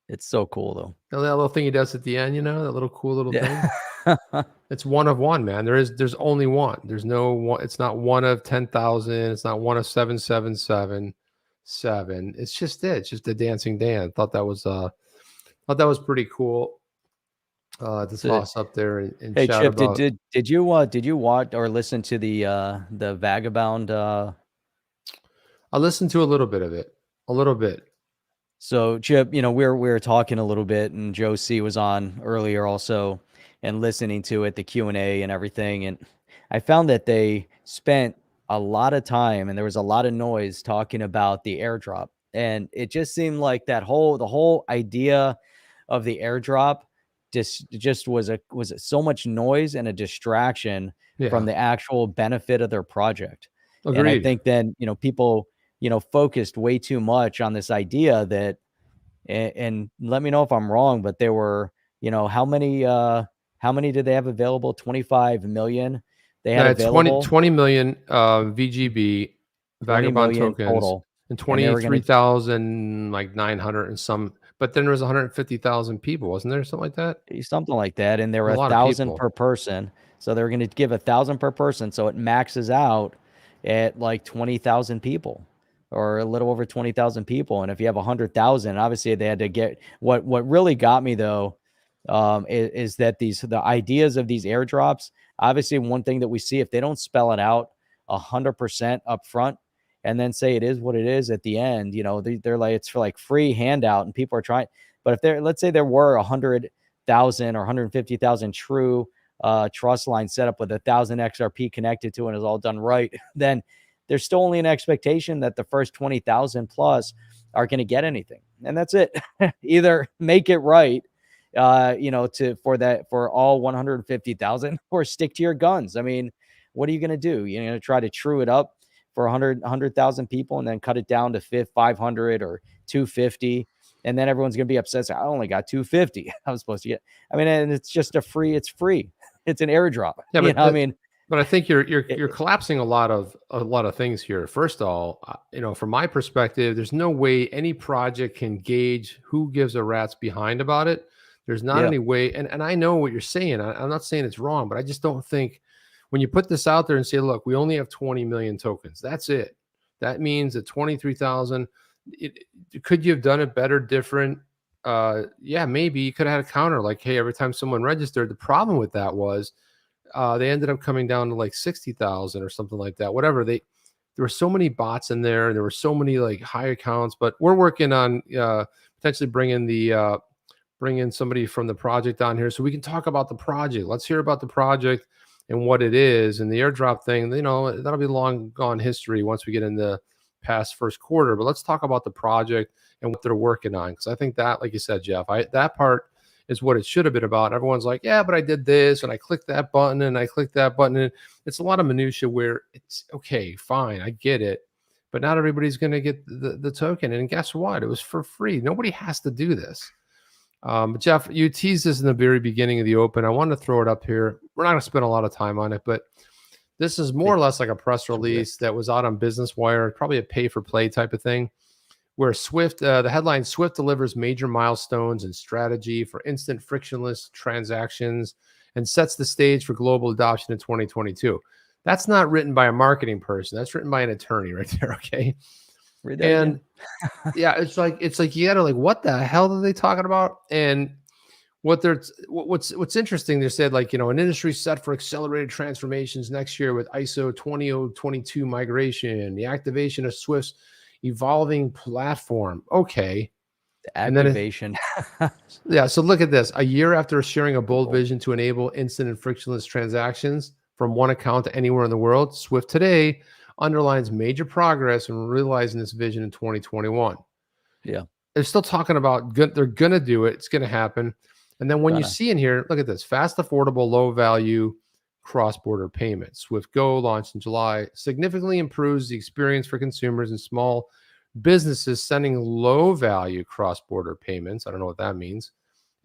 It's so cool though. That little thing he does at the end, that little cool little thing. Yeah. It's one of one, man. There's only one. There's no one. It's not one of 10,000. It's not one of 777. It's just it. It's just the Dancing Dan. Thought that was pretty cool. To toss up there and Hey shout Chip, about. did you watch or listen to the Vagabond? I listened to a little bit of it. A little bit. So Chip, we were talking a little bit, and Joe C was on earlier also, and listening to it, the Q&A and everything, and I found that they spent a lot of time and there was a lot of noise talking about the airdrop, and it just seemed like the whole idea of the airdrop just was so much noise and a distraction from the actual benefit of their project. Agreed. And I think then people focused way too much on this idea that and let me know if I'm wrong, but there were, how many did they have available? 25 million they had It's available. 20 million VGB 20 Vagabond million tokens total. and And they were gonna 23,000 like 900 and some, but then there was 150,000 people, wasn't there? Something like that. something like that, and there were A lot of 1,000 people. per person. So they're going to give 1,000 per person, so it maxes out at like 20,000 people, or a little over 20,000 people. And if you have 100,000, obviously they had to get what really got me though, is that the ideas of these airdrops. Obviously, one thing that we see, if they don't spell it out 100% up front, and then say it is what it is at the end, they're like, it's for like free handout, and people are trying. But if let's say there were 100,000 or 150,000 true trust line set up with 1,000 XRP connected to it, and is all done right, then there's still only an expectation that the first 20,000 plus are going to get anything, and that's it. Either make it right, for all 150,000, or stick to your guns. I mean, what are you going to do? You're going to try to true it up for 100,000 people and then cut it down to 500 or 250. And then everyone's going to be upset. I only got 250. I was supposed to get, and it's just it's free. It's an airdrop. Yeah, but but I think you're collapsing a lot of things here. First of all, from my perspective, there's no way any project can gauge who gives a rat's behind about it. There's not any way. And I know what you're saying. I'm not saying it's wrong, but I just don't think when you put this out there and say, look, we only have 20 million tokens. That's it. That means that 23,000, could you have done it better, different? Yeah, maybe you could have had a counter like, hey, every time someone registered. The problem with that was they ended up coming down to like 60,000 or something like that. Whatever. There were so many bots in there, and there were so many like high accounts. But we're working on potentially bringing somebody from the project on here so we can talk about the project. Let's hear about the project and what it is. And the airdrop thing, that'll be long gone history once we get into past first quarter. But let's talk about the project and what they're working on, because I think that, like you said, Jeff, that part is what it should have been about. Everyone's like, yeah, but I did this and I clicked that button and I clicked that button. And it's a lot of minutia where it's okay, fine, I get it, but not everybody's going to get the token. And guess what? It was for free. Nobody has to do this. But Jeff, you teased this in the very beginning of the open. I wanted to throw it up here. We're not going to spend a lot of time on it, but this is more or less like a press release that was out on Business Wire, probably a pay for play type of thing, where Swift, the headline, Swift delivers major milestones and strategy for instant frictionless transactions and sets the stage for global adoption in 2022. That's not written by a marketing person. That's written by an attorney right there. Okay. Read that again. Yeah, it's like you gotta, like, what the hell are they talking about? And what's interesting, they said, like, an industry set for accelerated transformations next year with ISO 20022 migration, the activation of Swift's evolving platform. Okay. The activation. Yeah. So look at this. A year after sharing a bold vision to enable instant and frictionless transactions from one account to anywhere in the world, Swift today underlines major progress in realizing this vision in 2021. Yeah. They're still talking about they're going to do it. It's going to happen. And then when you see in here, look at this, fast, affordable, low value cross-border payments. Swift Go, launched in July, significantly improves the experience for consumers and small businesses sending low value cross-border payments. I don't know what that means.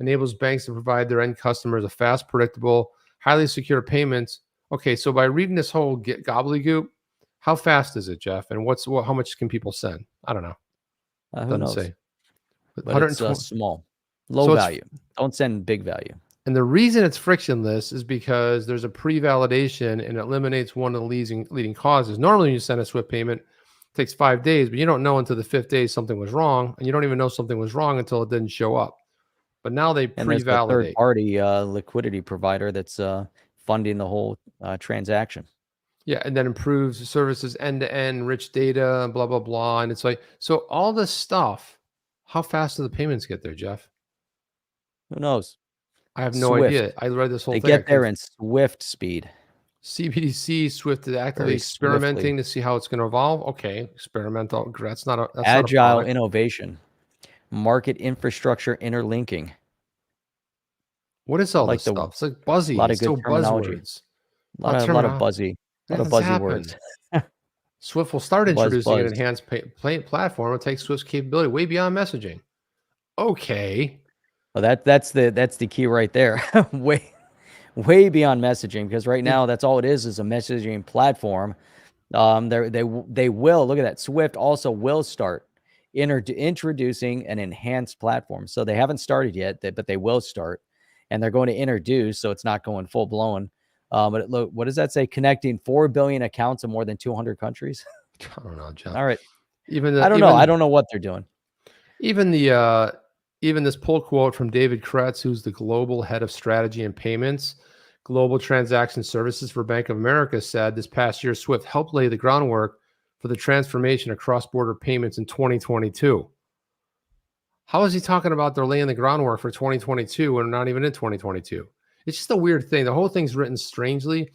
Enables banks to provide their end customers a fast, predictable, highly secure payments. Okay. So by reading this whole gobbledygook, how fast is it, Jeff? And how much can people send? I don't know. Who knows? Say. But it's small, low value. Don't send big value. And the reason it's frictionless is because there's a pre-validation and it eliminates one of the leading causes. Normally, when you send a Swift payment, it takes 5 days, but you don't know until the 5th day something was wrong, and you don't even know something was wrong until it didn't show up. But now they pre-validate. Third-party liquidity provider that's funding the whole transaction. Yeah, and then improves services end-to-end, rich data, blah, blah, blah. And it's like, so all this stuff, how fast do the payments get there, Jeff? Who knows? I have no idea. I read this whole thing. They get there in Swift speed. CBDC, Swift is actively experimenting to see how it's going to evolve. Okay, experimental. That's agile innovation, market infrastructure interlinking. What is all this stuff? It's like buzzy. A lot of good terminology. A lot of buzzy. A lot of buzzy words. Swift will start introducing an enhanced platform. It takes Swift's capability way beyond messaging. Okay. Well, that's the key right there. way beyond messaging, because right now that's all it is a messaging platform. They will, look at that. Swift also will start introducing an enhanced platform. So they haven't started yet, but they will start, and they're going to introduce. So it's not going full blown. But look, what does that say? Connecting 4 billion accounts in more than 200 countries. I don't know, Jeff. All right. Even I don't know. I don't know what they're doing. Even this pull quote from David Kretz, who's the global head of strategy and payments, global transaction services for Bank of America, said this past year, Swift helped lay the groundwork for the transformation of cross-border payments in 2022. How is he talking about they're laying the groundwork for 2022 when we're not even in 2022? It's just a weird thing. The whole thing's written strangely.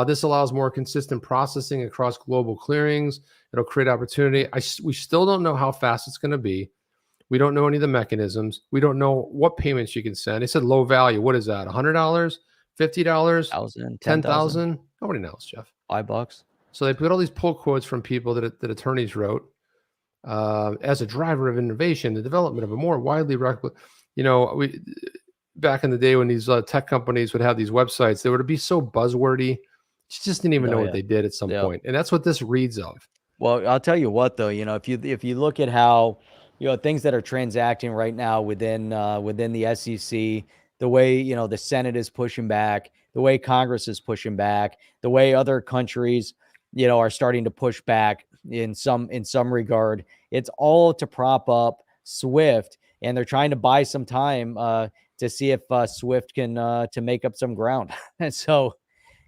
This allows more consistent processing across global clearings. It'll create opportunity. We still don't know how fast it's going to be. We don't know any of the mechanisms. We don't know what payments you can send. They said low value. What is that? $100, $50, $1,000, $10,000? Nobody knows, Jeff. $5. So they put all these pull quotes from people that attorneys wrote. As a driver of innovation, the development of a more widely we back in the day when these tech companies would have these websites, they would be so buzzwordy. You just didn't even know what they did at some point. And that's what this reads of. Well, I'll tell you what, though, if you look at how, things that are transacting right now within the SEC, the way, the Senate is pushing back, the way Congress is pushing back, the way other countries, are starting to push back in some regard, it's all to prop up Swift, and they're trying to buy some time to see if Swift can to make up some ground. And so,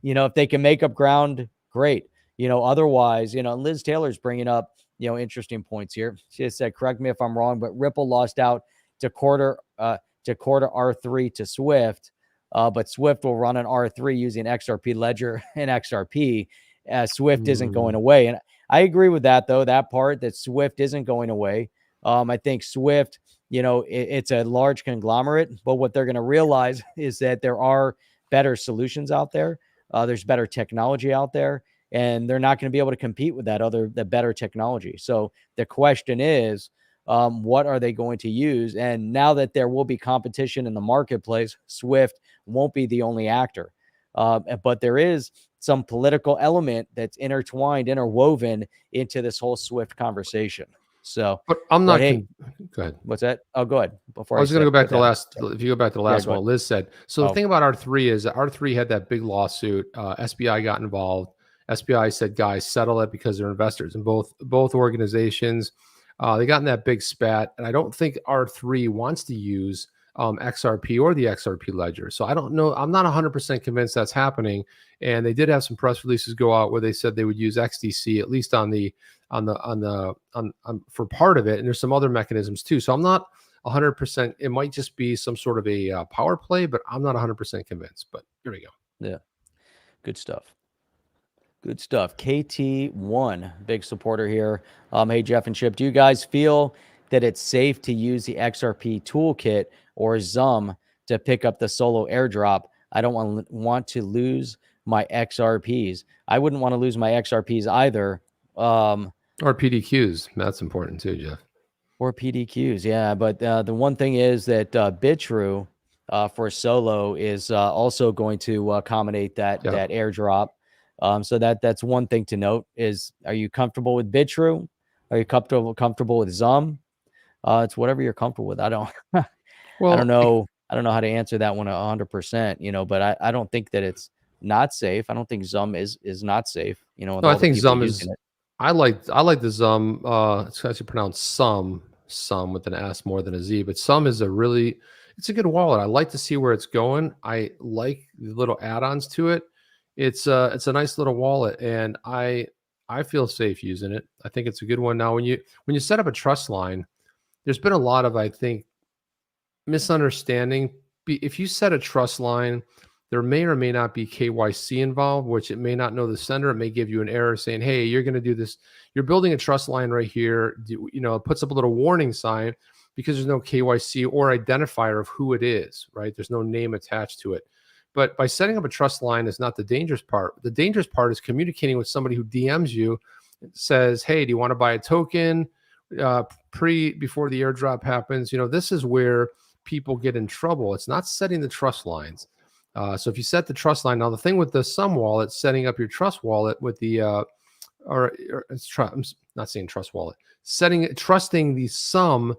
if they can make up ground, great. Otherwise, Liz Taylor's bringing up, interesting points here. She said, correct me if I'm wrong, but Ripple lost out to quarter R3 to Swift, but Swift will run an R3 using XRP Ledger and XRP. Swift isn't going away. And I agree with that, though, that part that Swift isn't going away. I think Swift, it's a large conglomerate, but what they're going to realize is that there are better solutions out there. There's better technology out there, and they're not going to be able to compete with the better technology. So the question is, what are they going to use? And now that there will be competition in the marketplace, Swift won't be the only actor. But there is some political element that's interwoven into this whole Swift conversation. So, but I'm not. Hey, go ahead. What's that? Oh, go ahead. I was going to go back to the last. If you go back to the last one, Liz said. So the thing about R3 is that R3 had that big lawsuit. SBI got involved. SBI said, "Guys, settle it," because they're investors in both organizations. They got in that big spat, and I don't think R3 wants to use XRP or the XRP ledger. So I don't know. I'm not 100% convinced that's happening. And they did have some press releases go out where they said they would use XDC at least on for part of it. And there's some other mechanisms too. So I'm not 100%. It might just be some sort of a power play, but I'm not 100% convinced. But here we go. Yeah, good stuff. Good stuff. KT1, big supporter here. Hey, Jeff and Chip, do you guys feel that it's safe to use the XRP toolkit or ZUM to pick up the solo airdrop? I don't want to lose my XRPs. I wouldn't want to lose my XRPs either. Or PDQs. That's important too, Jeff. Or PDQs, yeah. But the one thing is that Bitrue for solo is also going to accommodate that airdrop. So that's one thing to note is, are you comfortable with Bitrue? Are you comfortable with ZUM? It's whatever you're comfortable with. I don't know how to answer that one 100%, but I don't think that it's not safe. I don't think ZUM is not safe. No, I think ZUM is, I like the ZUM, it's actually pronounced some with an S more than a Z, but ZUM is it's a good wallet. I like to see where it's going. I like the little add-ons to it. It's a nice little wallet, and I feel safe using it. I think it's a good one. Now, when you set up a trust line, there's been a lot of, I think, misunderstanding. If you set a trust line, there may or may not be KYC involved, which it may not know the sender. It may give you an error saying, hey, you're going to do this. You're building a trust line right here. It puts up a little warning sign because there's no KYC or identifier of who it is, right? There's no name attached to it. But by setting up a trust line is not the dangerous part. The dangerous part is communicating with somebody who DMs you and says, hey, do you want to buy a token? before the airdrop happens. This is where people get in trouble. It's not setting the trust lines. So if you set the trust line, now the thing with the Sum wallet, setting up your trust wallet with the I'm not saying trust wallet, trusting the Sum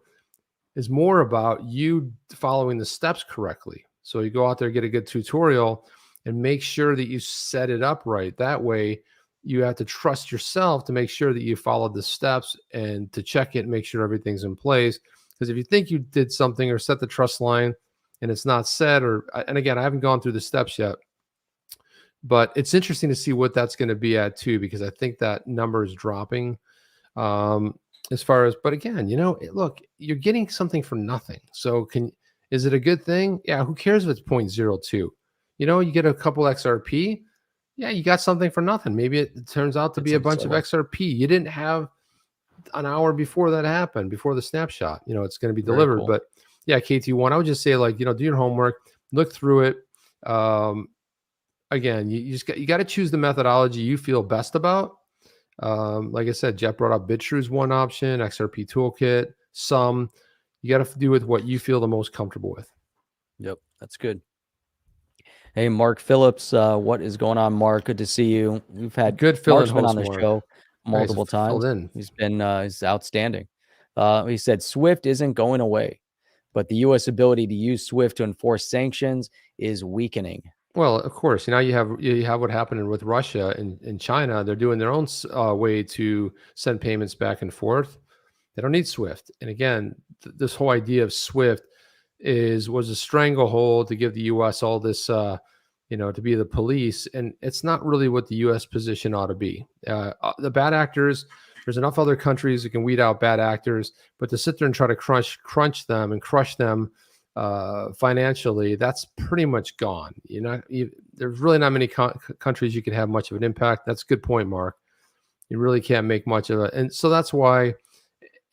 is more about you following the steps correctly. So you go out there, get a good tutorial, and make sure that you set it up right. That way, you have to trust yourself to make sure that you followed the steps and to check it and make sure everything's in place. Because if you think you did something or set the trust line and it's not set, and again, I haven't gone through the steps yet, but it's interesting to see what that's going to be at too, because I think that number is dropping as far as, but again, look, you're getting something for nothing. So is it a good thing? Yeah. Who cares if it's 0.02? You get a couple XRP. Yeah, you got something for nothing. Maybe it turns out to be a bunch of XRP. You didn't have an hour before that happened, before the snapshot. It's going to be delivered. Cool. But yeah, KT1, I would just say, do your homework, look through it. Again, you got to choose the methodology you feel best about. Like I said, Jeff brought up BitShrews one option, XRP Toolkit, Sum. You got to do with what you feel the most comfortable with. Yep, that's good. Hey, Mark Phillips, what is going on, Mark? Good to see you. We've had Mark's been on the show multiple times. He's been he's outstanding. He said Swift isn't going away, but the U.S. ability to use Swift to enforce sanctions is weakening. Well, of course, you have what happened with Russia and China. They're doing their own way to send payments back and forth. They don't need Swift. And again, this whole idea of Swift was a stranglehold to give the U.S. all this, to be the police. And it's not really what the U.S. position ought to be. The bad actors, there's enough other countries that can weed out bad actors, but to sit there and try to crunch them and crush them financially, that's pretty much gone. There's really not many countries you can have much of an impact. That's a good point, Mark. You really can't make much of it. And so that's why,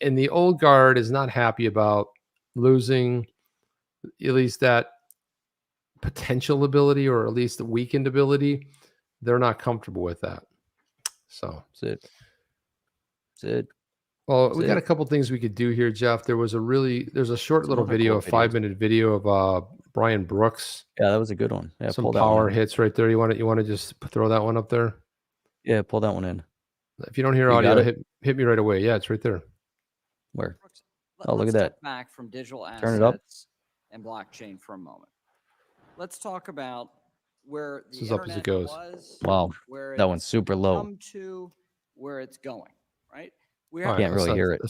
and the old guard is not happy about losing at least that potential ability, or at least the weakened ability. They're not comfortable with that. So that's it. Well, we got a couple things we could do here, Jeff. There's a short little video, a 5-minute video of Brian Brooks. Yeah, that was a good one. Yeah, some power hits right there. You want to just throw that one up there? Yeah, pull that one in. If you don't hear audio, hit me right away. Yeah, it's right there. Where? Oh, look at that. Back from digital assets. Turn it up. And blockchain for a moment. Let's talk about where the internet up as it goes. Wow, that one's super low. Come to where it's going, right? We can't really hear it.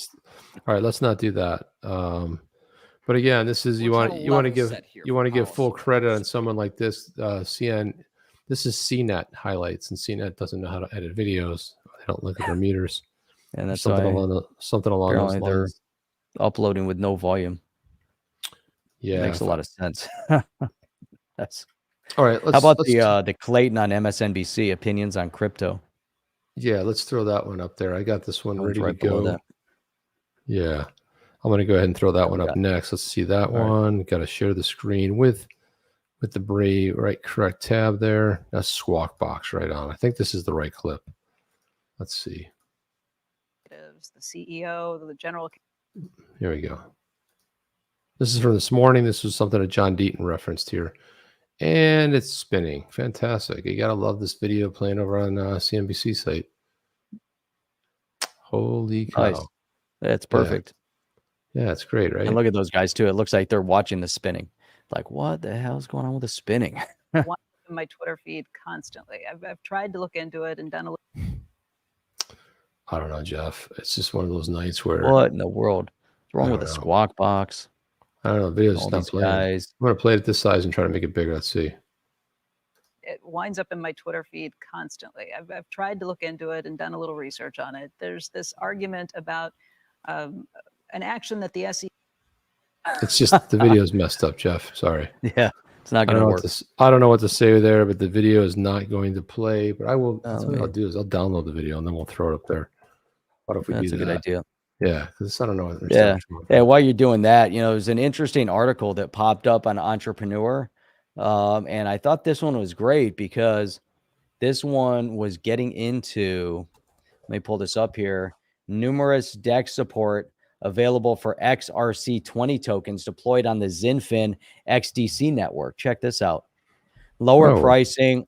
All right, let's not do that. But again, this is you want to give full credit on someone like this. CN, this is CNET highlights, and CNET doesn't know how to edit videos. They don't look at their meters. And that's something along those lines. They're uploading with no volume. Yeah, makes a lot of sense. That's all right. How about the Clayton on MSNBC opinions on crypto? Yeah, let's throw that one up there. I got this one ready to go. Yeah, I'm going to go ahead and throw that one up next. Let's see that one. Got to share the screen with the Brave correct tab there. That's Squawk box right on. I think this is the right clip. Let's see. The CEO, the general. Here we go. This is from this morning. This was something that John Deaton referenced here. And it's spinning. Fantastic. You got to love this video playing over on CNBC site. Holy cow. Nice. That's perfect. Yeah, it's great, right? And look at those guys, too. It looks like they're watching the spinning. Like, what the hell's going on with the spinning? In my Twitter feed constantly. I've tried to look into it and done a little. I don't know, Jeff. It's just one of those nights where... What in the world? What's wrong with the Squawk box? I don't know. The video's not playing. I'm going to play it this size and try to make it bigger. Let's see. It winds up in my Twitter feed constantly. I've tried to look into it and done a little research on it. There's this argument about an action that the SEC... It's just the video's messed up, Jeff. Sorry. Yeah, it's not going to work. I don't know what to say there, but the video is not going to play. But I will. That's what I'll do is I'll download the video and then we'll throw it up there. What if we do that? That's a good idea. Yeah, because I don't know. Yeah. While you're doing that, there's an interesting article that popped up on Entrepreneur, and I thought this one was great because this one was getting into. Let me pull this up here. numerous DEX support available for XRC20 tokens deployed on the XinFin XDC network. Check this out. Lower Whoa. pricing,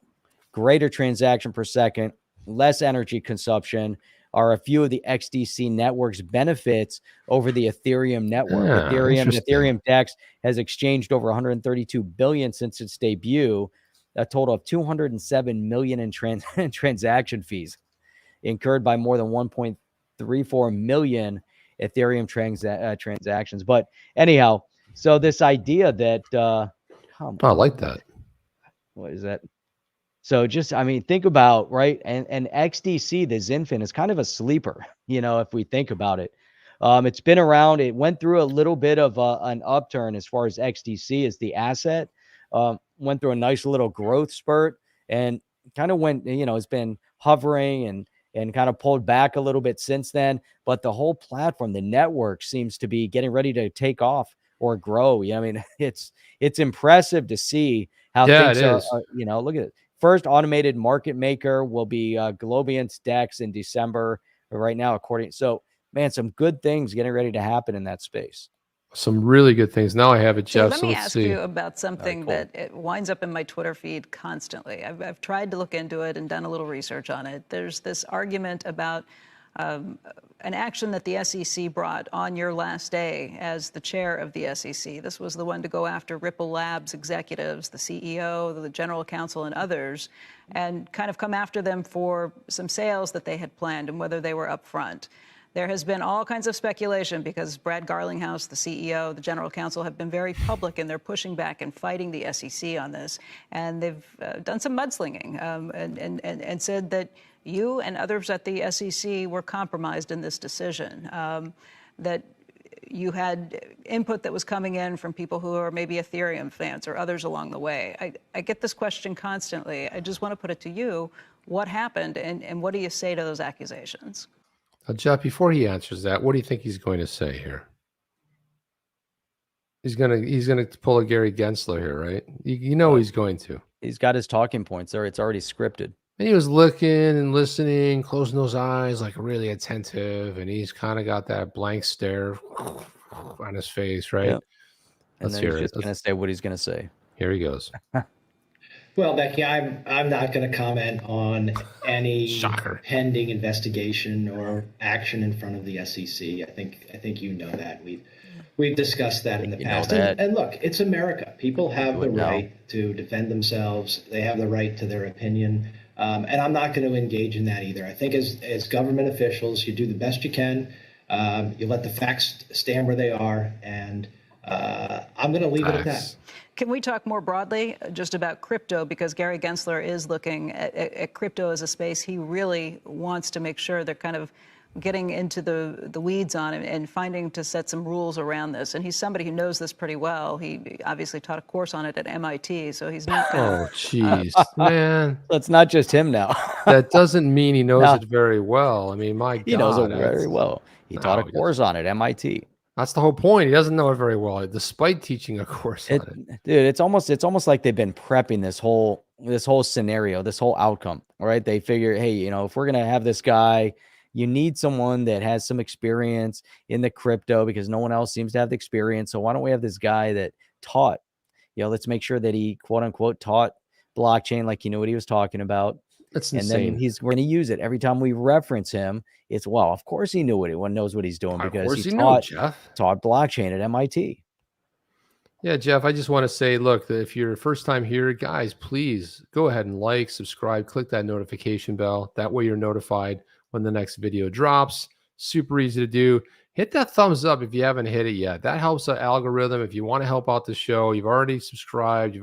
greater transaction per second, less energy consumption are a few of the XDC network's benefits over the Ethereum network. Yeah, interesting. Ethereum DEX has exchanged over 132 billion since its debut, a total of 207 million in transaction fees incurred by more than 1.34 million Ethereum transactions. But anyhow, so this idea that I like that. what is that? So just, I mean, think about, right? And XDC, the XinFin, is kind of a sleeper, if we think about it. It's been around. It went through a little bit of an upturn as far as XDC as the asset. Went through a nice little growth spurt and kind of went, it's been hovering and kind of pulled back a little bit since then. But the whole platform, the network, seems to be getting ready to take off or grow. I mean, it's impressive to see how things are, look at it. First automated market maker will be Globiant's DEX in December right now, so, man, some good things getting ready to happen in that space. Some really good things. Now I have it, Jeff. Let me let's ask see. you about something that it winds up in my Twitter feed constantly. I've tried to look into it and done a little research on it. There's this argument about an action that the SEC brought on your last day as the chair of the SEC. This was the one to go after Ripple Labs executives, the CEO, the general counsel, and others, and kind of come after them for some sales that they had planned and whether they were upfront. There has been all kinds of speculation because Brad Garlinghouse, the CEO, the general counsel, have been very public in their pushing back and fighting the SEC on this. And they've done some mudslinging and said that you and others at the SEC were compromised in this decision, that you had input that was coming in from people who are maybe Ethereum fans or others along the way. I get this question constantly. I just want to put it to you. What happened and what do you say to those accusations? Jeff, before he answers that, what do you think he's going to say here? He's gonna pull a Gary Gensler here, right? He's going to. He's got his talking points there. It's already scripted. And he was looking and listening, closing those eyes, like really attentive, and he's kind of got that blank stare on his face, right? Yep. And then he's just going to say what he's going to say. Here he goes. Well, Becky, I'm not going to comment on any pending investigation or action in front of the SEC. I think you know that. We've discussed that in the past. And look, it's America. People have the right to defend themselves. They have the right to their opinion. And I'm not going to engage in that either. I think as government officials, you do the best you can. You let the facts stand where they are. And I'm going to leave it at that. Can we talk more broadly just about crypto? Because Gary Gensler is looking at crypto as a space he really wants to make sure they're kind of getting into the weeds on it and finding to set some rules around this. And he's somebody who knows this pretty well. He obviously taught a course on it at MIT, so he's not Oh, jeez, man. That's not just him now. That doesn't mean he knows it very well. I mean, my God. He knows it very well. He taught a course on it, MIT. That's the whole point. He doesn't know it very well, despite teaching a course on it. Dude, it's almost like they've been prepping this whole scenario, this whole outcome. All right. They figure, hey, if we're gonna have this guy, you need someone that has some experience in the crypto because no one else seems to have the experience. So why don't we have this guy that taught? Let's make sure that he quote unquote taught blockchain like he knew what he was talking about. That's insane. And then we're going to use it every time we reference him. It's of course he knew knows what he's doing because he taught blockchain at MIT. Yeah, Jeff, I just want to say, look, if you're first time here, guys, please go ahead and like, subscribe, click that notification bell. That way you're notified when the next video drops. Super easy to do. Hit that thumbs up if you haven't hit it yet. That helps the algorithm. If you want to help out the show, you've already subscribed.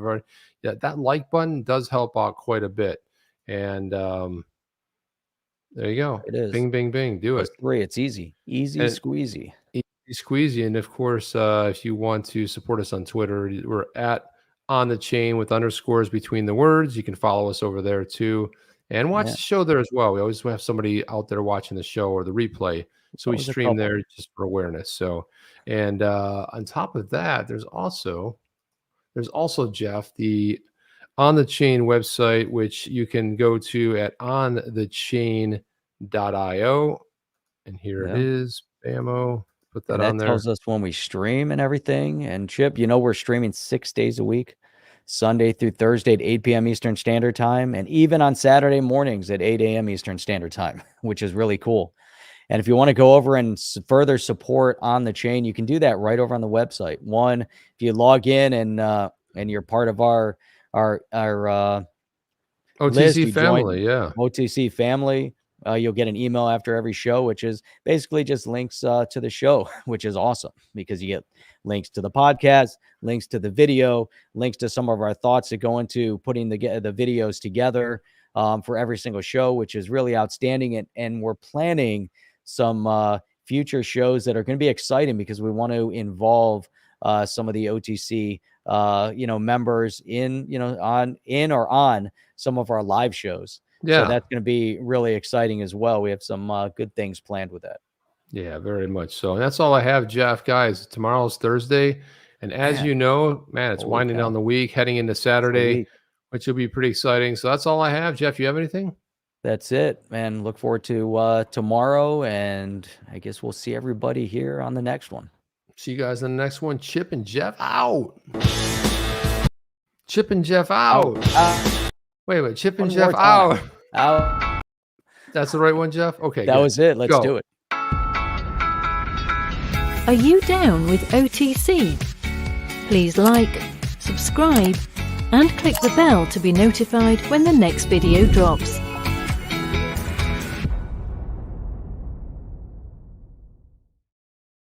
That like button does help out quite a bit. And there you go. It is. Bing, bing, bing. Do it. 3. It's easy. Easy squeezy. Easy squeezy. And of course, if you want to support us on Twitter, we're at On The Chain with underscores between the words. You can follow us over there too. And watch the show there as well. We always have somebody out there watching the show or the replay. So we stream there just for awareness. So, and on top of that, there's also Jeff, the On The Chain website, which you can go to at onthechain.io. And here Yeah. it is. Bammo. Put that And on that there. tells us when we stream and everything. And Chip, we're streaming 6 days a week, Sunday through Thursday at 8 p.m. Eastern Standard Time, and even on Saturday mornings at 8 a.m. Eastern Standard Time, which is really cool. And if you want to go over and further support On the Chain, you can do that right over on the website. One, if you log in and you're part of our OTC list, you family, join yeah. OTC family. You'll get an email after every show, which is basically just links to the show, which is awesome because you get links to the podcast, links to the video, links to some of our thoughts that go into putting the videos together for every single show, which is really outstanding. And we're planning some future shows that are going to be exciting because we want to involve some of the OTC members on some of our live shows. Yeah. So that's going to be really exciting as well. We have some good things planned with that. Yeah, very much so. And that's all I have, Jeff. Guys, tomorrow's Thursday. And as you know, man, it's winding down the week, heading into Saturday, which will be pretty exciting. So that's all I have. Jeff, you have anything? That's it, man. Look forward to tomorrow. And I guess we'll see everybody here on the next one. See you guys in the next one. Chip and Jeff out. Chip and Jeff out. Wait. Chip and Jeff out. Out. That's the right one, Jeff? Okay. That was it. Let's do it. Are you down with OTC? Please like, subscribe, and click the bell to be notified when the next video drops.